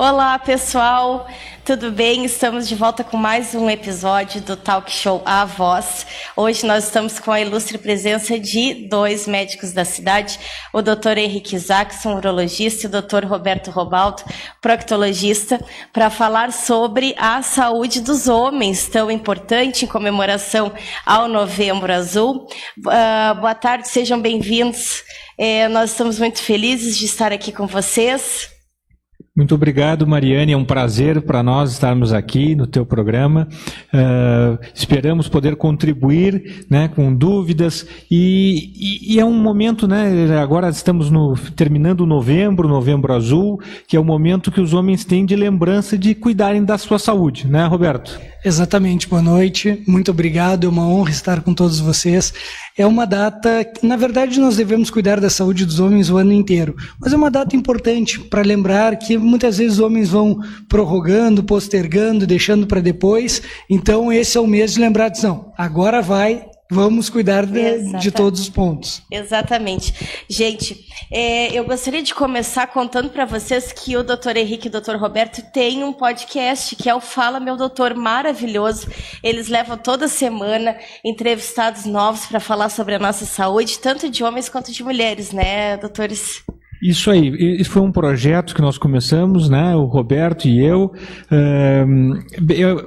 Olá, pessoal, tudo bem? Estamos de volta com mais um episódio do Talk Show A Voz. Hoje nós estamos com a ilustre presença de dois médicos da cidade, o Dr. Henrique Isaacson, urologista, e o Dr. Roberto Robalto, proctologista, para falar sobre a saúde dos homens, tão importante em comemoração ao Novembro Azul. Boa tarde, sejam bem-vindos. Nós estamos muito felizes de estar aqui com vocês. Muito obrigado, Mariane. É um prazer para nós estarmos aqui no teu programa. Esperamos poder contribuir, né, com dúvidas. E é um momento, né? Agora estamos terminando o Novembro Azul, que é o momento que os homens têm de lembrança de cuidarem da sua saúde, né, Roberto? Exatamente, boa noite, muito obrigado, é uma honra estar com todos vocês. É uma data, na verdade nós devemos cuidar da saúde dos homens o ano inteiro, mas é uma data importante para lembrar que muitas vezes os homens vão prorrogando, postergando, deixando para depois, então esse é o mês de lembrar, não, agora vamos cuidar de todos os pontos. Exatamente. Gente, eu gostaria de começar contando para vocês que o Dr. Henrique e o Dr. Roberto têm um podcast, que é o Fala Meu Doutor, maravilhoso. Eles levam toda semana entrevistados novos para falar sobre a nossa saúde, tanto de homens quanto de mulheres, né, doutores? Isso aí, isso foi um projeto que nós começamos, né, o Roberto e eu,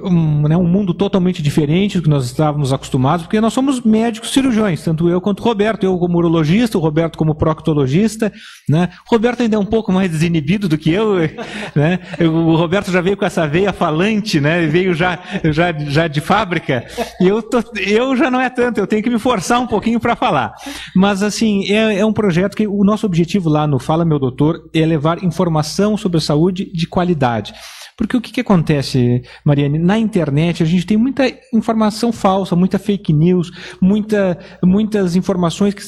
um mundo totalmente diferente do que nós estávamos acostumados, porque nós somos médicos cirurgiões, tanto eu quanto o Roberto, eu como urologista, o Roberto como proctologista, né, o Roberto ainda é um pouco mais desinibido do que eu, né, o Roberto já veio com essa veia falante, né, veio já de fábrica, e eu já não é tanto, eu tenho que me forçar um pouquinho para falar, mas assim, é um projeto que o nosso objetivo lá no Fala Meu Doutor é levar informação sobre a saúde de qualidade. Porque o que acontece, Mariane? Na internet a gente tem muita informação falsa, muita fake news, muitas informações que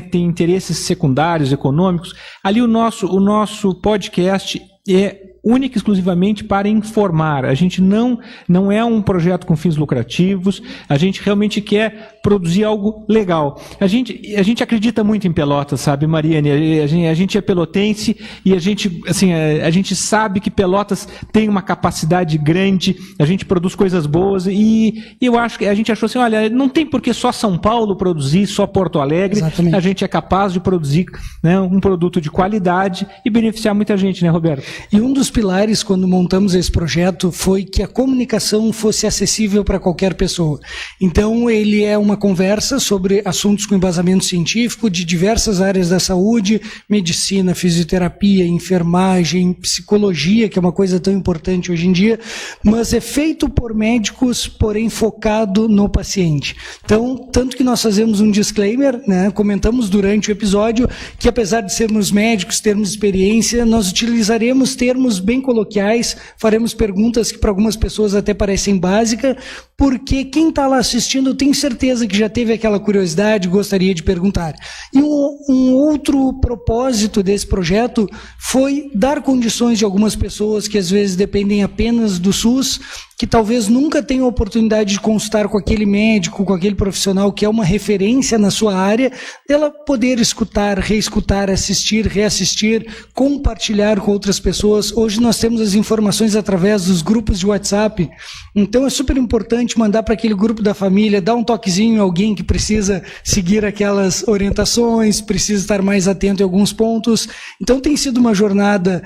têm interesses secundários, econômicos. Ali o nosso podcast é única e exclusivamente para informar. A gente não é um projeto com fins lucrativos, a gente realmente quer produzir algo legal. A gente acredita muito em Pelotas, sabe, Mariane? A gente é pelotense e a gente sabe que Pelotas tem uma capacidade grande, a gente produz coisas boas e eu acho que a gente achou assim, olha, não tem por que só São Paulo produzir, só Porto Alegre. Exatamente. A gente é capaz de produzir, né, um produto de qualidade e beneficiar muita gente, né, Roberto? E um dos pilares quando montamos esse projeto foi que a comunicação fosse acessível para qualquer pessoa. Então ele é uma conversa sobre assuntos com embasamento científico de diversas áreas da saúde, medicina, fisioterapia, enfermagem, psicologia, que é uma coisa tão importante hoje em dia, mas é feito por médicos, porém focado no paciente. Então, tanto que nós fazemos um disclaimer, né, comentamos durante o episódio que apesar de sermos médicos, termos experiência, nós utilizaremos termos bem coloquiais, faremos perguntas que para algumas pessoas até parecem básicas, porque quem está lá assistindo tem certeza que já teve aquela curiosidade, gostaria de perguntar. E um outro propósito desse projeto foi dar condições de algumas pessoas que às vezes dependem apenas do SUS, que talvez nunca tenham a oportunidade de consultar com aquele médico, com aquele profissional que é uma referência na sua área, dela poder escutar, reescutar, assistir, reassistir, compartilhar com outras pessoas. Hoje nós temos as informações através dos grupos de WhatsApp, então é super importante mandar para aquele grupo da família, dar um toquezinho em alguém que precisa seguir aquelas orientações, precisa estar mais atento em alguns pontos. Então tem sido uma jornada,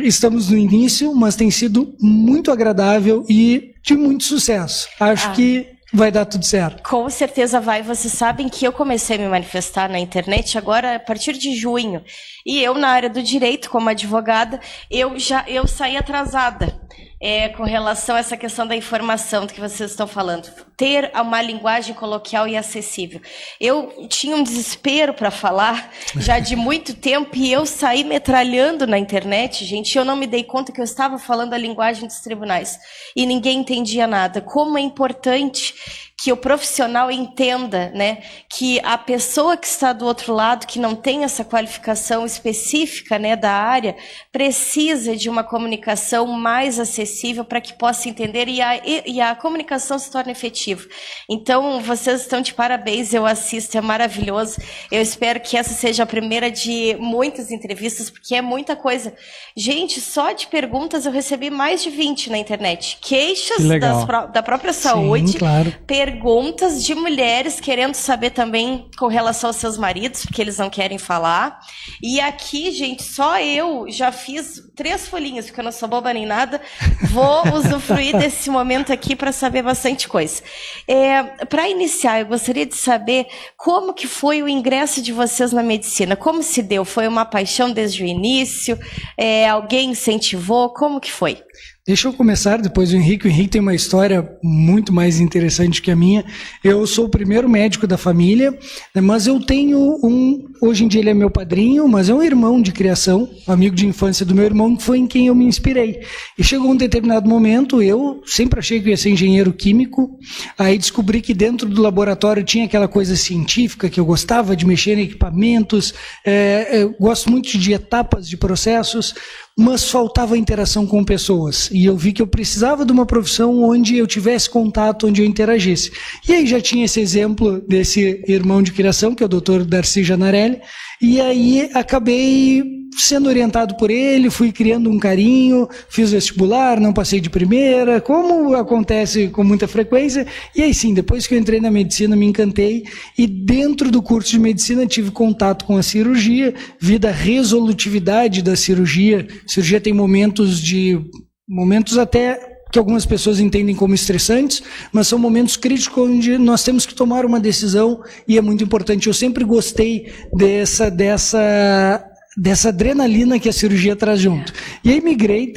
estamos no início, mas tem sido muito agradável e de muito sucesso. Acho que vai dar tudo certo. Com certeza vai. Vocês sabem que eu comecei a me manifestar na internet agora a partir de junho. E eu, na área do direito, como advogada, eu saí atrasada com relação a essa questão da informação do que vocês estão falando. Ter uma linguagem coloquial e acessível. Eu tinha um desespero para falar já de muito tempo e eu saí metralhando na internet, gente. Eu não me dei conta que eu estava falando a linguagem dos tribunais e ninguém entendia nada. Como é importante que o profissional entenda, né, que a pessoa que está do outro lado, que não tem essa qualificação específica, né, da área, precisa de uma comunicação mais acessível para que possa entender e a comunicação se torne efetiva. Então, vocês estão de parabéns, eu assisto, é maravilhoso. Eu espero que essa seja a primeira de muitas entrevistas, porque é muita coisa. Gente, só de perguntas eu recebi mais de 20 na internet. Queixas da própria saúde, sim, claro. Perguntas de mulheres querendo saber também com relação aos seus maridos, porque eles não querem falar. E aqui, gente, só eu já fiz 3 folhinhas, porque eu não sou boba nem nada. Vou usufruir desse momento aqui para saber bastante coisa. Para iniciar, eu gostaria de saber como que foi o ingresso de vocês na medicina. Como se deu? Foi uma paixão desde o início? Alguém incentivou? Como que foi? Deixa eu começar, depois o Henrique. O Henrique tem uma história muito mais interessante que a minha. Eu sou o primeiro médico da família, mas eu tenho hoje em dia ele é meu padrinho, mas é um irmão de criação, um amigo de infância do meu irmão, que foi em quem eu me inspirei. E chegou um determinado momento, eu sempre achei que eu ia ser engenheiro químico, aí descobri que dentro do laboratório tinha aquela coisa científica, que eu gostava de mexer em equipamentos, eu gosto muito de etapas de processos, mas faltava interação com pessoas. E eu vi que eu precisava de uma profissão onde eu tivesse contato, onde eu interagisse. E aí já tinha esse exemplo desse irmão de criação, que é o Dr. Darcy Janarelli, e aí acabei sendo orientado por ele, fui criando um carinho, fiz vestibular, não passei de primeira, como acontece com muita frequência, e aí sim, depois que eu entrei na medicina, me encantei, e dentro do curso de medicina tive contato com a cirurgia, vi da resolutividade da cirurgia. A cirurgia tem momentos até que algumas pessoas entendem como estressantes, mas são momentos críticos onde nós temos que tomar uma decisão, e é muito importante. Eu sempre gostei dessa adrenalina que a cirurgia traz junto. E aí migrei,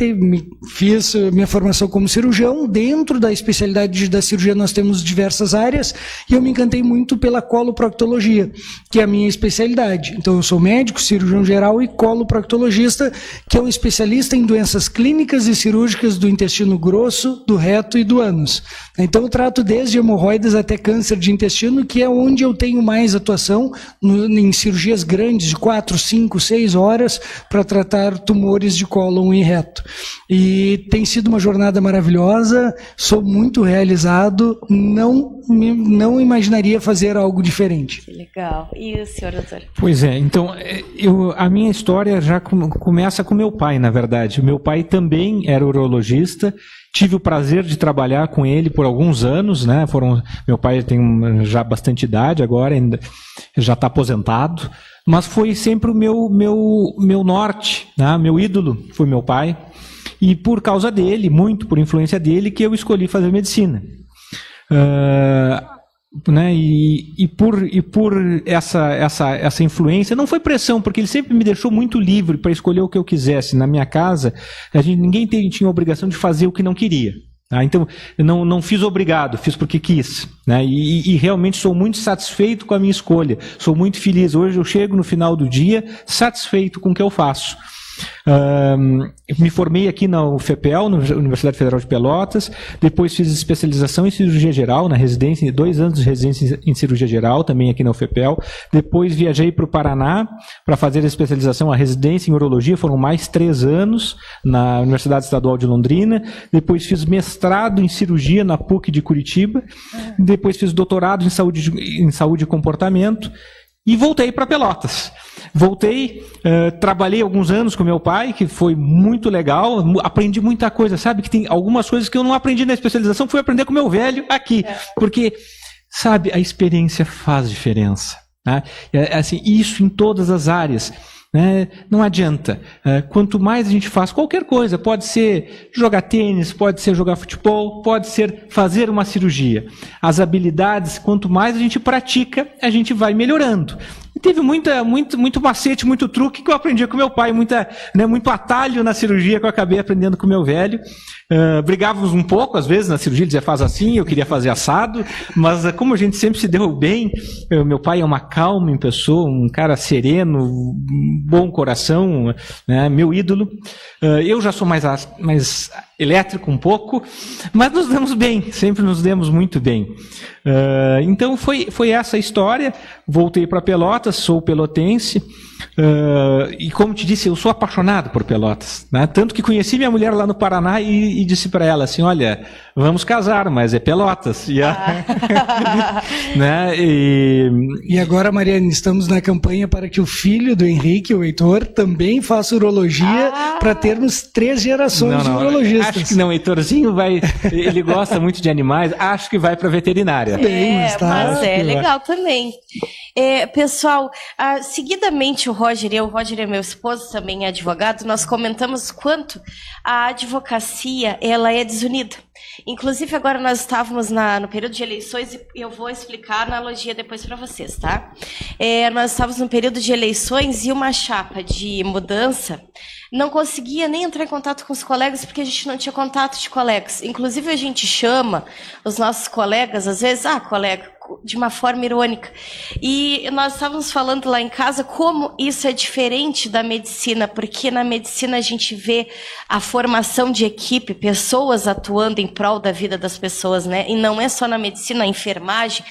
fiz minha formação como cirurgião. Dentro da especialidade da cirurgia nós temos diversas áreas, e eu me encantei muito pela coloproctologia, que é a minha especialidade. Então eu sou médico, cirurgião geral e coloproctologista, que é um especialista em doenças clínicas e cirúrgicas do intestino grosso, do reto e do ânus. Então eu trato desde hemorroidas até câncer de intestino, que é onde eu tenho mais atuação, em cirurgias grandes de 4, 5, 6 horas para tratar tumores de cólon e reto. E tem sido uma jornada maravilhosa, sou muito realizado, não imaginaria fazer algo diferente. Que legal. E o senhor, doutor? Pois é, então, a minha história já começa com meu pai, na verdade. Meu pai também era urologista. Tive o prazer de trabalhar com ele por alguns anos, né? Meu pai tem já bastante idade agora, ainda já está aposentado, mas foi sempre o meu norte, né? Meu ídolo foi meu pai, e por causa dele, muito por influência dele, que eu escolhi fazer medicina. Né? E por essa influência, não foi pressão, porque ele sempre me deixou muito livre para escolher o que eu quisesse. Na minha casa, ninguém tinha a obrigação de fazer o que não queria. Tá? Então, eu não fiz obrigado, fiz porque quis. Né? E realmente sou muito satisfeito com a minha escolha. Sou muito feliz. Hoje eu chego no final do dia satisfeito com o que eu faço. Eu me formei aqui na UFPEL, na Universidade Federal de Pelotas, depois fiz especialização em cirurgia geral, na residência, 2 anos de residência em cirurgia geral, também aqui na UFPEL, depois viajei para o Paraná para fazer a especialização, a residência em urologia, foram mais 3 anos na Universidade Estadual de Londrina, depois fiz mestrado em cirurgia na PUC de Curitiba, depois fiz doutorado em saúde e comportamento, e voltei para Pelotas. Voltei, trabalhei alguns anos com meu pai, que foi muito legal, aprendi muita coisa, sabe? Que tem algumas coisas que eu não aprendi na especialização, fui aprender com meu velho aqui. Porque, sabe, a experiência faz diferença. Né? Assim, isso em todas as áreas. Né? Não adianta. Quanto mais a gente faz qualquer coisa, pode ser jogar tênis, pode ser jogar futebol, pode ser fazer uma cirurgia. As habilidades, quanto mais a gente pratica, a gente vai melhorando. E teve muito macete, muito truque que eu aprendi com meu pai, muito atalho na cirurgia que eu acabei aprendendo com meu velho. Brigávamos um pouco, às vezes, na cirurgia, ele dizia, faz assim, eu queria fazer assado, mas como a gente sempre se deu bem, meu pai é uma calma em pessoa, um cara sereno, bom coração, né, meu ídolo. Eu já sou mais elétrico um pouco, mas nos damos bem, sempre nos demos muito bem. Então foi essa a história. Voltei para Pelotas, sou pelotense, e como te disse, eu sou apaixonado por Pelotas, né? Tanto que conheci minha mulher lá no Paraná e disse para ela assim, olha, vamos casar, mas é Pelotas. Né? E agora, Mariane, estamos na campanha para que o filho do Henrique, o Heitor, também faça urologia, para termos 3 gerações de urologistas. Acho que não, Heitorzinho ele gosta muito de animais, acho que vai para veterinária. Mas é legal também. Pessoal, seguidamente o Roger é meu esposo, também é advogado, nós comentamos quanto a advocacia ela é desunida. Inclusive agora nós estávamos no período de eleições e eu vou explicar a analogia depois para vocês, tá? Nós estávamos no período de eleições e uma chapa de mudança não conseguia nem entrar em contato com os colegas porque a gente não tinha contato de colegas. Inclusive a gente chama os nossos colegas, às vezes, colega, de uma forma irônica. E nós estávamos falando lá em casa como isso é diferente da medicina, porque na medicina a gente vê a formação de equipe, pessoas atuando em prol da vida das pessoas, né? E não é só na medicina, a enfermagem.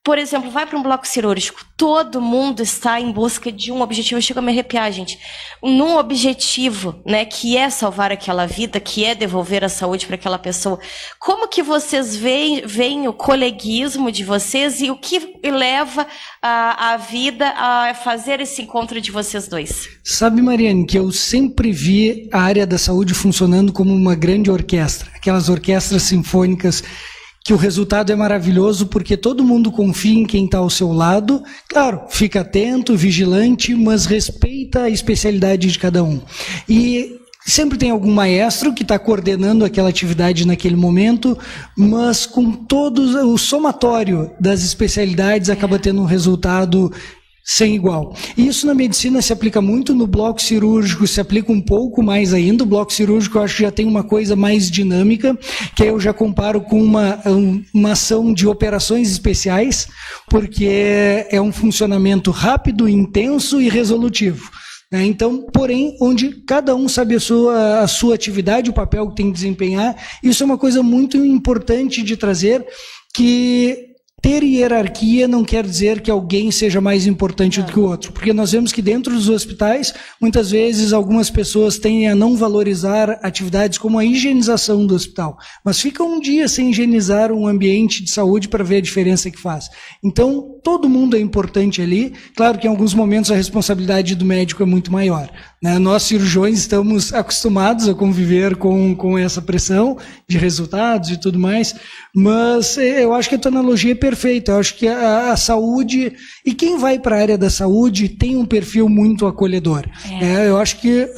Por exemplo, vai para um bloco cirúrgico, todo mundo está em busca de um objetivo, eu chego a me arrepiar, gente, num objetivo, né, que é salvar aquela vida, que é devolver a saúde para aquela pessoa. Como que vocês veem o coleguismo de vocês e o que leva a vida a fazer esse encontro de vocês dois? Sabe, Mariane, que eu sempre vi a área da saúde funcionando como uma grande orquestra, aquelas orquestras sinfônicas que o resultado é maravilhoso porque todo mundo confia em quem está ao seu lado. Claro, fica atento, vigilante, mas respeita a especialidade de cada um. E sempre tem algum maestro que está coordenando aquela atividade naquele momento, mas com todo o somatório das especialidades acaba tendo um resultado sem igual. E isso na medicina se aplica muito, no bloco cirúrgico se aplica um pouco mais ainda. O bloco cirúrgico eu acho que já tem uma coisa mais dinâmica, que eu já comparo com uma ação de operações especiais, porque é um funcionamento rápido, intenso e resolutivo. Então, porém, onde cada um sabe a sua atividade, o papel que tem que desempenhar, isso é uma coisa muito importante de trazer, que ter hierarquia não quer dizer que alguém seja mais importante do que o outro, porque nós vemos que dentro dos hospitais, muitas vezes algumas pessoas tendem a não valorizar atividades como a higienização do hospital, mas fica um dia sem higienizar um ambiente de saúde para ver a diferença que faz. Então, todo mundo é importante ali, claro que em alguns momentos a responsabilidade do médico é muito maior, né? Nós cirurgiões estamos acostumados a conviver com essa pressão de resultados e tudo mais, mas eu acho que a tua analogia é perfeita. Eu acho que a saúde, e quem vai para a área da saúde tem um perfil muito acolhedor. Eu acho que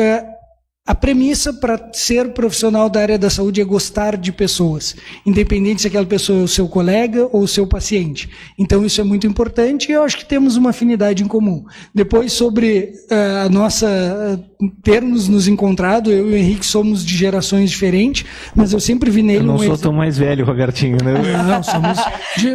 a premissa para ser profissional da área da saúde é gostar de pessoas, independente se aquela pessoa é o seu colega ou o seu paciente. Então isso é muito importante e eu acho que temos uma afinidade em comum. Depois, sobre a nossa termos nos encontrado, eu e o Henrique somos de gerações diferentes, mas eu sempre vi nele... Eu não sou tão mais velho, Robertinho, né? Não, somos...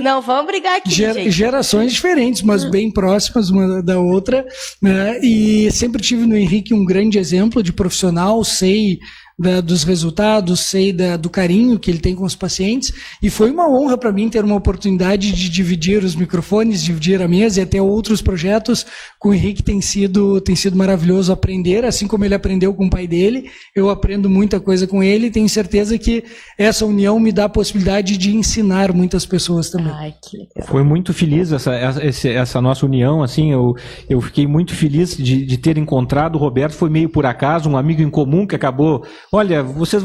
Não, vamos brigar aqui, gente. Gerações diferentes, mas bem próximas uma da outra, né? E sempre tive no Henrique um grande exemplo de profissional, sei dos resultados, sei do carinho que ele tem com os pacientes, e foi uma honra para mim ter uma oportunidade de dividir os microfones, dividir a mesa e até outros projetos com o Henrique. Tem sido maravilhoso aprender, assim como ele aprendeu com o pai dele, eu aprendo muita coisa com ele e tenho certeza que essa união me dá a possibilidade de ensinar muitas pessoas também. Ai, que legal. Foi muito feliz essa nossa união, assim, eu fiquei muito feliz de ter encontrado o Roberto, foi meio por acaso, um amigo em comum que acabou, olha, vocês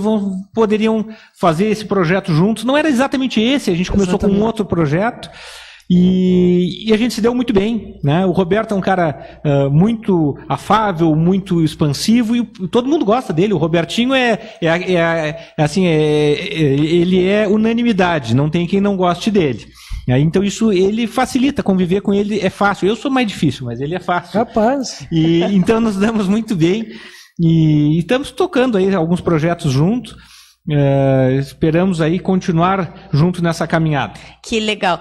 poderiam fazer esse projeto juntos. Não era exatamente esse, a gente começou com um outro projeto e a gente se deu muito bem, né? O Roberto é um cara muito afável, muito expansivo e todo mundo gosta dele. O Robertinho ele é unanimidade, não tem quem não goste dele. Então isso, ele facilita, conviver com ele é fácil. Eu sou mais difícil, mas ele é fácil. Rapaz! Então nos damos muito bem. E estamos tocando aí alguns projetos juntos. esperamos aí continuar junto nessa caminhada. Que legal.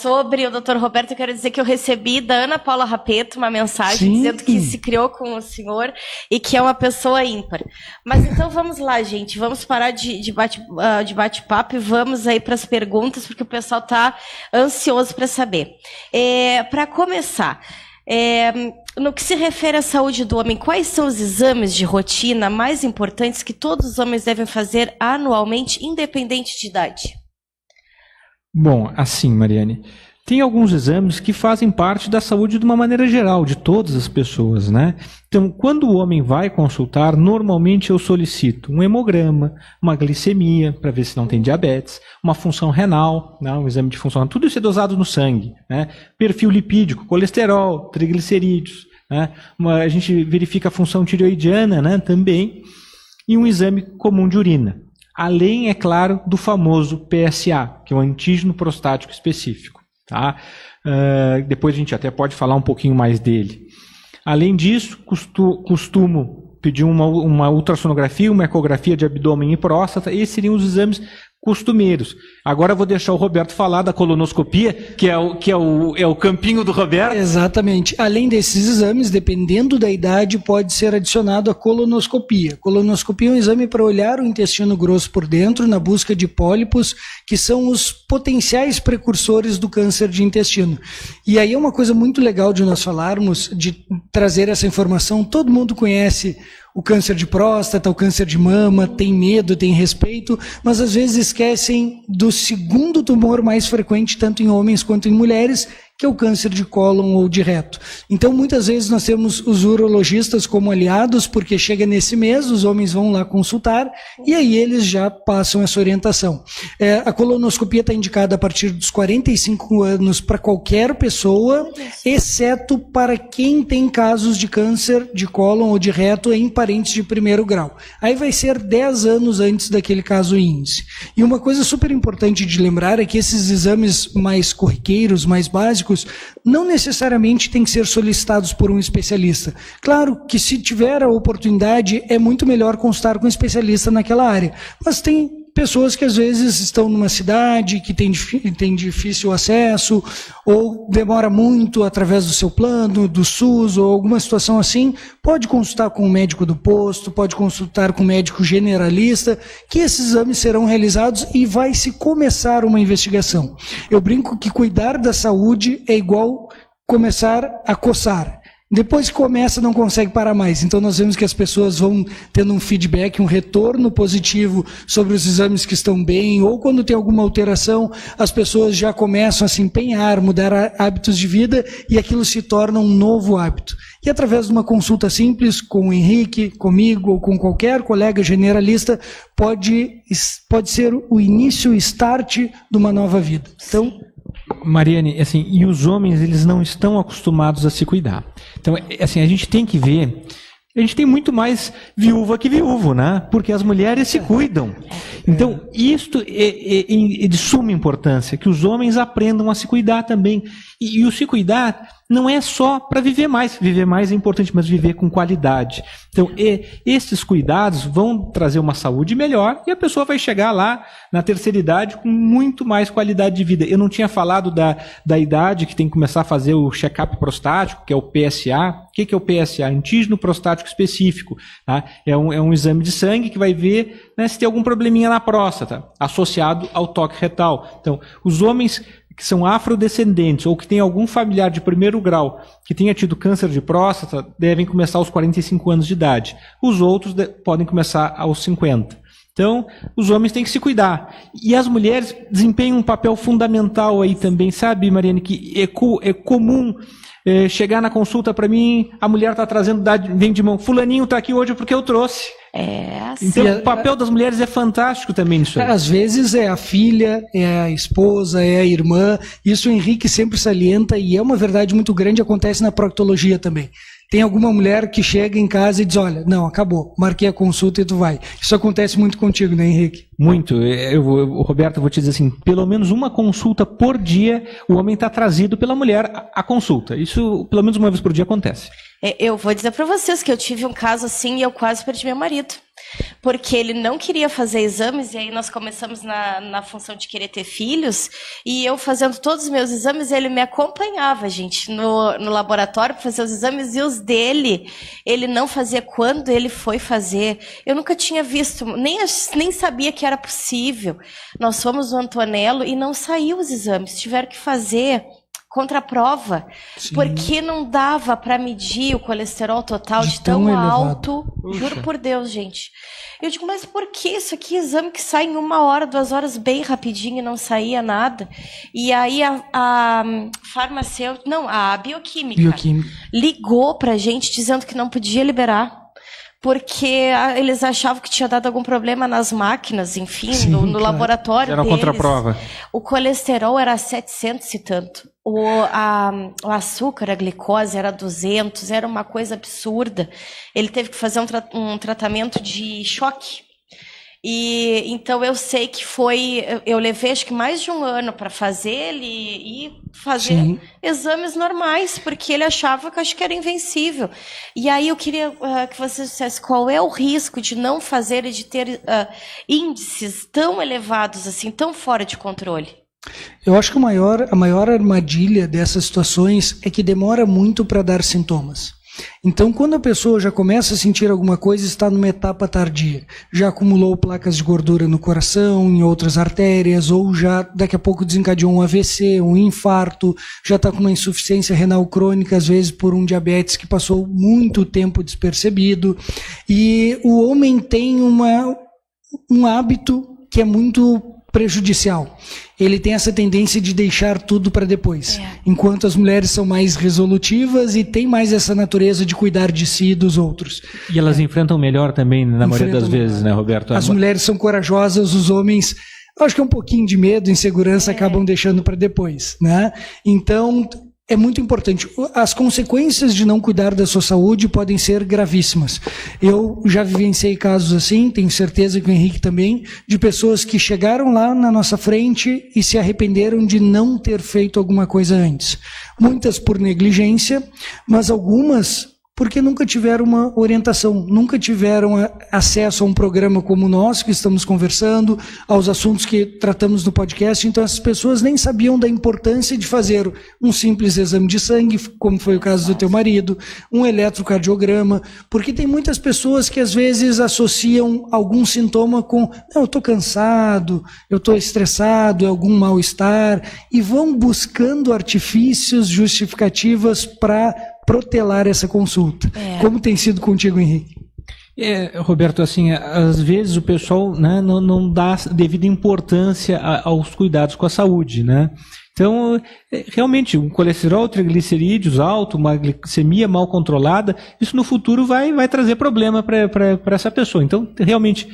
Sobre o Dr. Roberto, eu quero dizer que eu recebi da Ana Paula Rapeto uma mensagem dizendo que se criou com o senhor e que é uma pessoa ímpar. Mas então vamos lá, gente. Vamos parar de bate-papo e vamos aí para as perguntas, porque o pessoal está ansioso para saber. Para começar, no que se refere à saúde do homem, quais são os exames de rotina mais importantes que todos os homens devem fazer anualmente, independente de idade? Bom, assim, Mariane, tem alguns exames que fazem parte da saúde de uma maneira geral, de todas as pessoas, né? Então, quando o homem vai consultar, normalmente eu solicito um hemograma, uma glicemia, para ver se não tem diabetes, uma função renal, né? Um exame de função renal, tudo isso é dosado no sangue, né? Perfil lipídico, colesterol, triglicerídeos, né? A gente verifica a função tireoidiana, né? Também, e um exame comum de urina. Além, é claro, do famoso PSA, que é o antígeno prostático específico. Tá? Depois a gente até pode falar um pouquinho mais dele. Além disso, costumo pedir uma ultrassonografia, uma ecografia de abdômen e próstata. Esses seriam os exames costumeiros. Agora eu vou deixar o Roberto falar da colonoscopia, que é o campinho do Roberto. Exatamente. Além desses exames, dependendo da idade, pode ser adicionado a colonoscopia. Colonoscopia é um exame para olhar o intestino grosso por dentro na busca de pólipos, que são os potenciais precursores do câncer de intestino. E aí é uma coisa muito legal de nós falarmos, de trazer essa informação. Todo mundo conhece o câncer de próstata, o câncer de mama, tem medo, tem respeito, mas às vezes esquecem do segundo tumor mais frequente, tanto em homens quanto em mulheres, que é o câncer de cólon ou de reto. Então, muitas vezes nós temos os urologistas como aliados, porque chega nesse mês, os homens vão lá consultar, e aí eles já passam essa orientação. A colonoscopia está indicada a partir dos 45 anos para qualquer pessoa, exceto para quem tem casos de câncer de cólon ou de reto em parentes de primeiro grau. Aí vai ser 10 anos antes daquele caso índice. E uma coisa super importante de lembrar é que esses exames mais corriqueiros, mais básicos, não necessariamente têm que ser solicitados por um especialista. Claro que se tiver a oportunidade, é muito melhor consultar com um especialista naquela área. Mas tem pessoas que às vezes estão numa cidade que tem difícil acesso, ou demora muito através do seu plano, do SUS, ou alguma situação assim, pode consultar com o médico do posto, pode consultar com o médico generalista, que esses exames serão realizados e vai se começar uma investigação. Eu brinco que cuidar da saúde é igual começar a coçar. Depois que começa, não consegue parar mais. Então nós vemos que as pessoas vão tendo um feedback, um retorno positivo sobre os exames que estão bem, ou quando tem alguma alteração, as pessoas já começam a se empenhar, mudar hábitos de vida, e aquilo se torna um novo hábito. E através de uma consulta simples com o Henrique, comigo ou com qualquer colega generalista, pode ser o início, o start de uma nova vida. Então, Mariane, assim, e os homens, eles não estão acostumados a se cuidar. Então, assim, a gente tem que ver, a gente tem muito mais viúva que viúvo, né? Porque as mulheres se cuidam. Então, isto é de suma importância, que os homens aprendam a se cuidar também. E o se cuidar não é só para viver mais é importante, mas viver com qualidade. Então, esses cuidados vão trazer uma saúde melhor e a pessoa vai chegar lá na terceira idade com muito mais qualidade de vida. Eu não tinha falado da idade que tem que começar a fazer o check-up prostático, que é o PSA. O que é o PSA? Antígeno prostático específico. Tá? É um exame de sangue que vai ver, né, se tem algum probleminha na próstata, associado ao toque retal. Então, os homens que são afrodescendentes ou que têm algum familiar de primeiro grau que tenha tido câncer de próstata, devem começar aos 45 anos de idade. Os outros podem começar aos 50. Então, os homens têm que se cuidar. E as mulheres desempenham um papel fundamental aí também, sabe, Mariane, que é comum chegar na consulta para mim, a mulher está trazendo, vem de mão, fulaninho está aqui hoje porque eu trouxe. Assim. Então, o papel das mulheres é fantástico também nisso aí. Às vezes é a filha, é a esposa, é a irmã. Isso o Henrique sempre salienta e é uma verdade muito grande, acontece na proctologia também. Tem alguma mulher que chega em casa e diz, olha, não, acabou, marquei a consulta e tu vai. Isso acontece muito contigo, né, Henrique? Muito. Roberto, eu vou te dizer assim, pelo menos uma consulta por dia, o homem está trazido pela mulher à consulta. Isso, pelo menos uma vez por dia, acontece. Eu vou dizer para vocês que eu tive um caso assim e eu quase perdi meu marido. Porque ele não queria fazer exames, e aí nós começamos na função de querer ter filhos, e eu fazendo todos os meus exames, ele me acompanhava, gente, no laboratório para fazer os exames, e os dele, ele não fazia quando ele foi fazer. Eu nunca tinha visto, nem sabia que era possível. Nós fomos no Antonello e não saiu os exames, tiveram que fazer contra a prova, porque não dava para medir o colesterol total de tão alto. Juro por Deus, gente. Eu digo, mas por que isso aqui? Exame que sai em 1 hora, 2 horas, bem rapidinho, e não saía nada. E aí a farmacêutica, não, a bioquímica ligou pra gente dizendo que não podia liberar. Porque eles achavam que tinha dado algum problema nas máquinas, enfim, no laboratório deles. Era contraprova. O colesterol era 700 e tanto. O açúcar, a glicose era 200, era uma coisa absurda. Ele teve que fazer um tratamento de choque. E então eu sei que eu levei acho que mais de 1 ano para fazer ele e fazer exames normais, porque ele achava que acho que era invencível. E aí eu queria que você dissesse qual é o risco de não fazer e de ter índices tão elevados assim, tão fora de controle. Eu acho que a maior armadilha dessas situações é que demora muito para dar sintomas. Então, quando a pessoa já começa a sentir alguma coisa, está numa etapa tardia. Já acumulou placas de gordura no coração, em outras artérias, ou já daqui a pouco desencadeou um AVC, um infarto, já está com uma insuficiência renal crônica, às vezes por um diabetes que passou muito tempo despercebido. E o homem tem um hábito que é muito prejudicial. Ele tem essa tendência de deixar tudo para depois. Enquanto as mulheres são mais resolutivas e têm mais essa natureza de cuidar de si e dos outros. E elas enfrentam melhor também, na maioria das vezes, né, Roberto? As mulheres são corajosas, os homens, acho que é um pouquinho de medo, insegurança, acabam deixando para depois, né? Então, é muito importante. As consequências de não cuidar da sua saúde podem ser gravíssimas. Eu já vivenciei casos assim, tenho certeza que o Henrique também, de pessoas que chegaram lá na nossa frente e se arrependeram de não ter feito alguma coisa antes. Muitas por negligência, mas algumas porque nunca tiveram uma orientação, nunca tiveram acesso a um programa como o nosso, que estamos conversando, aos assuntos que tratamos no podcast. Então, essas pessoas nem sabiam da importância de fazer um simples exame de sangue, como foi o caso do teu marido, um eletrocardiograma, porque tem muitas pessoas que às vezes associam algum sintoma com, não, eu estou cansado, eu estou estressado, é algum mal-estar, e vão buscando artifícios, justificativas para protelar essa consulta. Como tem sido contigo, Henrique? Roberto, assim, às vezes o pessoal, né, não dá devida importância aos cuidados com a saúde, né? Então, realmente, um colesterol, triglicerídeos alto, uma glicemia mal controlada, isso no futuro vai trazer problema para essa pessoa. Então, realmente,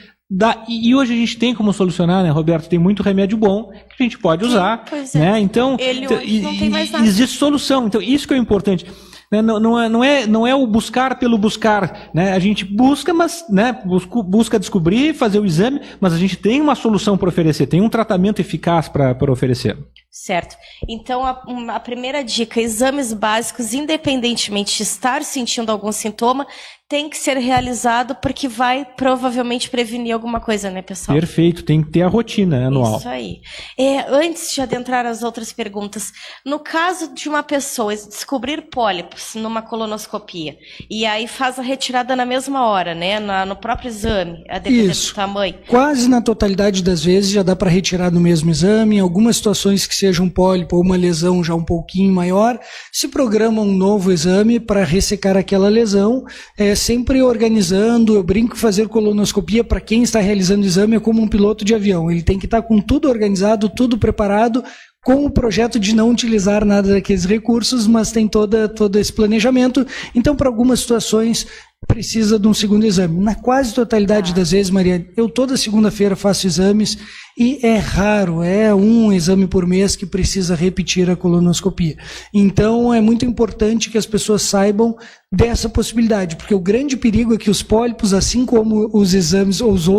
e hoje a gente tem como solucionar, né, Roberto? Tem muito remédio bom que a gente pode usar, né? Então, hoje não tem mais nada. Existe solução. Então, isso que é importante. Não é o buscar pelo buscar, né? A gente busca, mas, né, busca descobrir, fazer o exame, mas a gente tem uma solução para oferecer, tem um tratamento eficaz para oferecer. Certo. Então, a primeira dica, exames básicos, independentemente de estar sentindo algum sintoma, tem que ser realizado porque vai provavelmente prevenir alguma coisa, né, pessoal? Perfeito, tem que ter a rotina anual. Isso aí. Antes de adentrar as outras perguntas, no caso de uma pessoa descobrir pólipos numa colonoscopia, e aí faz a retirada na mesma hora, né, no próprio exame, a depender do tamanho. Quase na totalidade das vezes já dá para retirar no mesmo exame. Em algumas situações que seja um pólipo ou uma lesão já um pouquinho maior, se programa um novo exame para ressecar aquela lesão, sempre organizando. Eu brinco que fazer colonoscopia para quem está realizando o exame é como um piloto de avião, ele tem que estar com tudo organizado, tudo preparado, com o projeto de não utilizar nada daqueles recursos, mas tem todo esse planejamento. Então, para algumas situações, precisa de um segundo exame. Na quase totalidade das vezes, Mariane, eu toda segunda-feira faço exames e é raro, é um exame por mês que precisa repetir a colonoscopia. Então, é muito importante que as pessoas saibam dessa possibilidade, porque o grande perigo é que os pólipos, assim como os exames ou as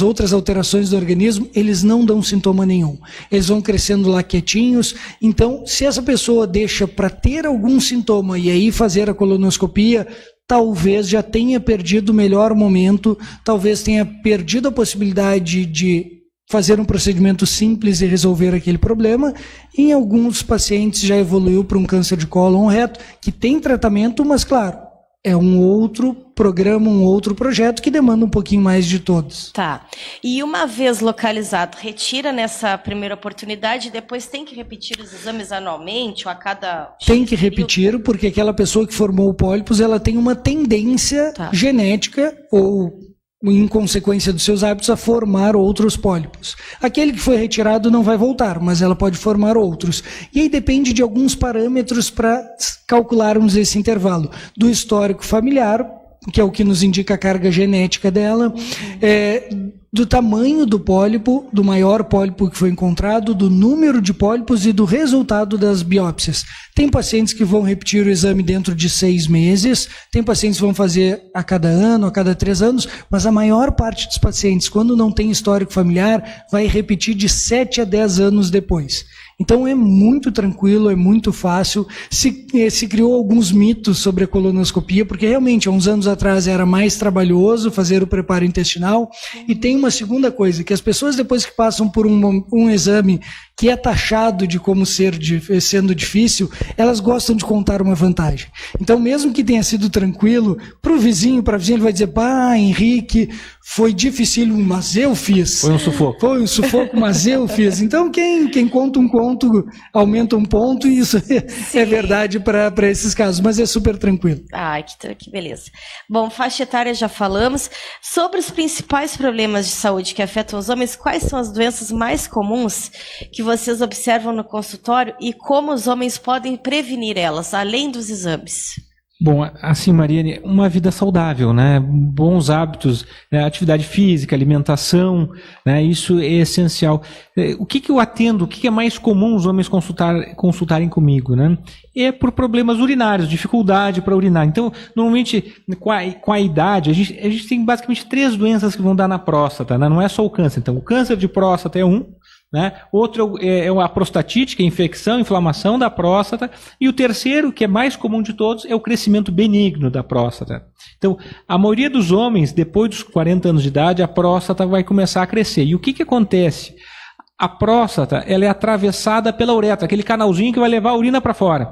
outras alterações do organismo, eles não dão sintoma nenhum. Eles vão crescendo lá quietinhos. Então, se essa pessoa deixa para ter algum sintoma e aí fazer a colonoscopia, talvez já tenha perdido o melhor momento, talvez tenha perdido a possibilidade de fazer um procedimento simples e resolver aquele problema. Em alguns pacientes já evoluiu para um câncer de cólon reto, que tem tratamento, mas claro, é um outro programa, um outro projeto que demanda um pouquinho mais de todos. Tá. E uma vez localizado, retira nessa primeira oportunidade e depois tem que repetir os exames anualmente ou a cada... Tem que repetir, porque aquela pessoa que formou pólipos, ela tem uma tendência genética ou em consequência dos seus hábitos a formar outros pólipos. Aquele que foi retirado não vai voltar, mas ela pode formar outros. E aí depende de alguns parâmetros para calcularmos esse intervalo. Do histórico familiar, que é o que nos indica a carga genética dela, do tamanho do pólipo, do maior pólipo que foi encontrado, do número de pólipos e do resultado das biópsias. Tem pacientes que vão repetir o exame dentro de 6 meses, tem pacientes que vão fazer a cada ano, a cada 3 anos, mas a maior parte dos pacientes, quando não tem histórico familiar, vai repetir de 7 a 10 anos depois. Então é muito tranquilo, é muito fácil. Se criou alguns mitos sobre a colonoscopia, porque realmente há uns anos atrás era mais trabalhoso fazer o preparo intestinal. E tem uma segunda coisa, que as pessoas depois que passam por um exame que é taxado de como sendo difícil, elas gostam de contar uma vantagem. Então mesmo que tenha sido tranquilo, para o vizinho, para a vizinha, ele vai dizer, Henrique, foi difícil, mas eu fiz. Foi um sufoco. Foi um sufoco, mas eu fiz. Então quem conta um conto aumenta um ponto, e isso é verdade para esses casos, mas é super tranquilo. Ai, que beleza. Bom, faixa etária já falamos. Sobre os principais problemas de saúde que afetam os homens, quais são as doenças mais comuns que vocês observam no consultório e como os homens podem prevenir elas, além dos exames? Bom, assim, Mariane, uma vida saudável, né? Bons hábitos, atividade física, alimentação, né? Isso é essencial. O que eu atendo, o que é mais comum os homens consultarem comigo, né? É por problemas urinários, dificuldade para urinar. Então, normalmente, com a idade, a gente tem basicamente 3 doenças que vão dar na próstata, né? Não é só o câncer. Então, o câncer de próstata é um, né? Outro é a prostatite, que é a infecção, inflamação da próstata, e o terceiro, que é mais comum de todos, é o crescimento benigno da próstata. Então, a maioria dos homens, depois dos 40 anos de idade, a próstata vai começar a crescer. E o que acontece? A próstata, ela é atravessada pela uretra, aquele canalzinho que vai levar a urina para fora.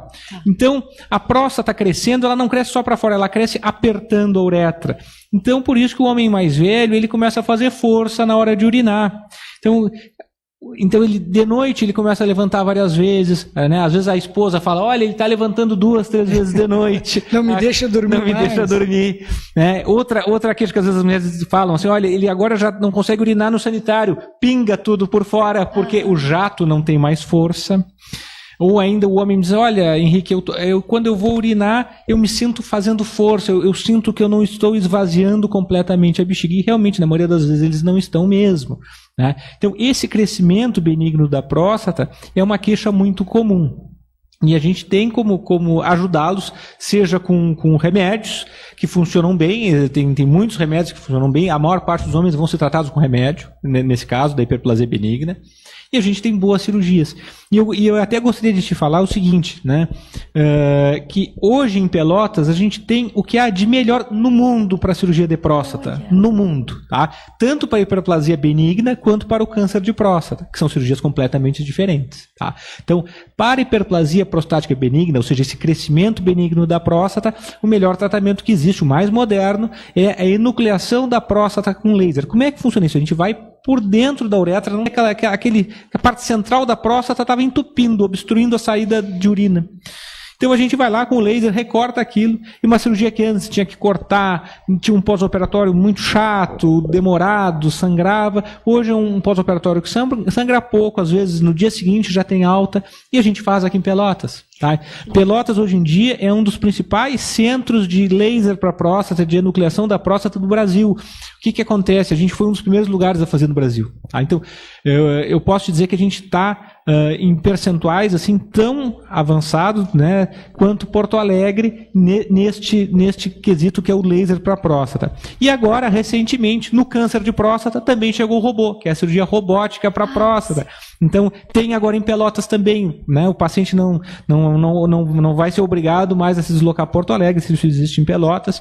Então, a próstata crescendo, ela não cresce só para fora, ela cresce apertando a uretra. Então, por isso que o homem mais velho, ele começa a fazer força na hora de urinar. Então ele, de noite, ele começa a levantar várias vezes, né? Às vezes a esposa fala, olha, ele está levantando 2, 3 vezes de noite. Não me deixa dormir. Não me deixa dormir. Né? Outra queixa que às vezes as mulheres falam assim, olha, ele agora já não consegue urinar no sanitário, pinga tudo por fora, porque o jato não tem mais força. Ou ainda o homem diz, olha, Henrique, quando eu vou urinar, eu me sinto fazendo força, eu sinto que eu não estou esvaziando completamente a bexiga. E realmente, na maioria das vezes, eles não estão mesmo. Né? Então, esse crescimento benigno da próstata é uma queixa muito comum. E a gente tem como ajudá-los, seja com remédios que funcionam bem, tem muitos remédios que funcionam bem, a maior parte dos homens vão ser tratados com remédio, nesse caso da hiperplasia benigna, e a gente tem boas cirurgias. E eu até gostaria de te falar o seguinte, né, que hoje em Pelotas a gente tem o que há de melhor no mundo para a cirurgia de próstata, no mundo, tá? Tanto para a hiperplasia benigna quanto para o câncer de próstata, que são cirurgias completamente diferentes, tá? Então, para a hiperplasia prostática benigna, ou seja, esse crescimento benigno da próstata, o melhor tratamento que existe, o mais moderno, é a enucleação da próstata com laser. Como é que funciona isso? A gente vai por dentro da uretra, não é a parte central da próstata estava entupindo, obstruindo a saída de urina. Então a gente vai lá com o laser, recorta aquilo, e uma cirurgia que antes tinha que cortar, tinha um pós-operatório muito chato, demorado, sangrava. Hoje é um pós-operatório que sangra pouco, às vezes no dia seguinte já tem alta, e a gente faz aqui em Pelotas. Tá? Pelotas hoje em dia é um dos principais centros de laser para próstata, de enucleação da próstata do Brasil. O que acontece? A gente foi um dos primeiros lugares a fazer no Brasil. Tá? Então eu posso te dizer que a gente está em percentuais assim tão avançados, né, quanto Porto Alegre neste quesito que é o laser para a próstata. E agora, recentemente, no câncer de próstata também chegou o robô, que é a cirurgia robótica para a próstata. Então, tem agora em Pelotas também, né, o paciente não vai ser obrigado mais a se deslocar a Porto Alegre, se isso existe em Pelotas.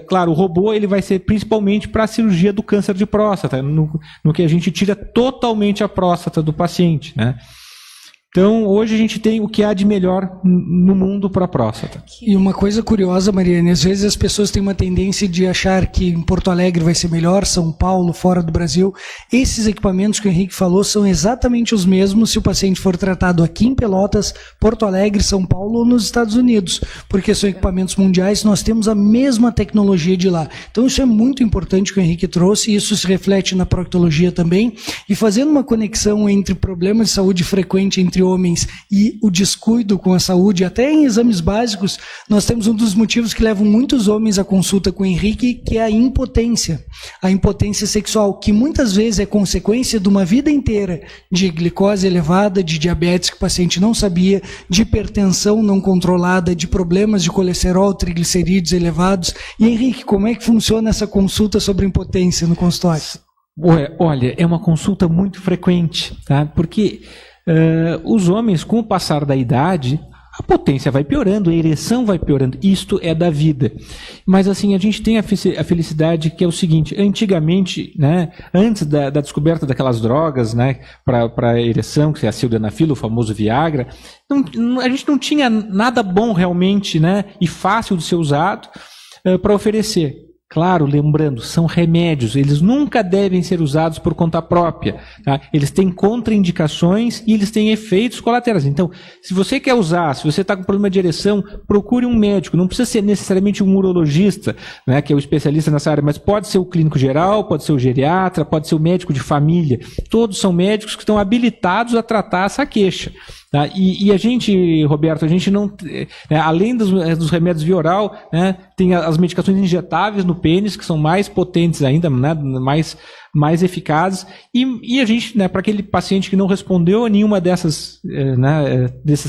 Claro, o robô ele vai ser principalmente para a cirurgia do câncer de próstata, no que a gente tira totalmente a próstata do paciente, né? Então, hoje a gente tem o que há de melhor no mundo para a próstata. E uma coisa curiosa, Mariane, às vezes as pessoas têm uma tendência de achar que em Porto Alegre vai ser melhor, São Paulo, fora do Brasil. Esses equipamentos que o Henrique falou são exatamente os mesmos se o paciente for tratado aqui em Pelotas, Porto Alegre, São Paulo ou nos Estados Unidos, porque são equipamentos mundiais, nós temos a mesma tecnologia de lá. Então isso é muito importante que o Henrique trouxe, e isso se reflete na proctologia também, e fazendo uma conexão entre problemas de saúde frequente entre homens e o descuido com a saúde, até em exames básicos, nós temos um dos motivos que levam muitos homens à consulta com o Henrique, que é a impotência sexual, que muitas vezes é consequência de uma vida inteira de glicose elevada, de diabetes que o paciente não sabia, de hipertensão não controlada, de problemas de colesterol, triglicerídeos elevados. E Henrique, como é que funciona essa consulta sobre impotência no consultório? Olha, é uma consulta muito frequente, tá? Porque os homens, com o passar da idade, a potência vai piorando, a ereção vai piorando. Isto é da vida. Mas assim, a gente tem a felicidade que é o seguinte: antigamente, né, antes da descoberta daquelas drogas, né, para ereção, que é a sildenafil, o famoso Viagra, a gente não tinha nada bom realmente, né, e fácil de ser usado para oferecer. Claro, lembrando, são remédios, eles nunca devem ser usados por conta própria, tá? Eles têm contraindicações e eles têm efeitos colaterais. Então, se você quer usar, se você está com problema de ereção, procure um médico. Não precisa ser necessariamente um urologista, né, que é o especialista nessa área, mas pode ser o clínico geral, pode ser o geriatra, pode ser o médico de família. Todos são médicos que estão habilitados a tratar essa queixa. Tá? E a gente, Roberto, a gente não, além dos remédios via oral, né, tem as medicações injetáveis no pênis, que são mais potentes ainda, né, mais eficazes, e a gente, né, para aquele paciente que não respondeu a nenhuma desses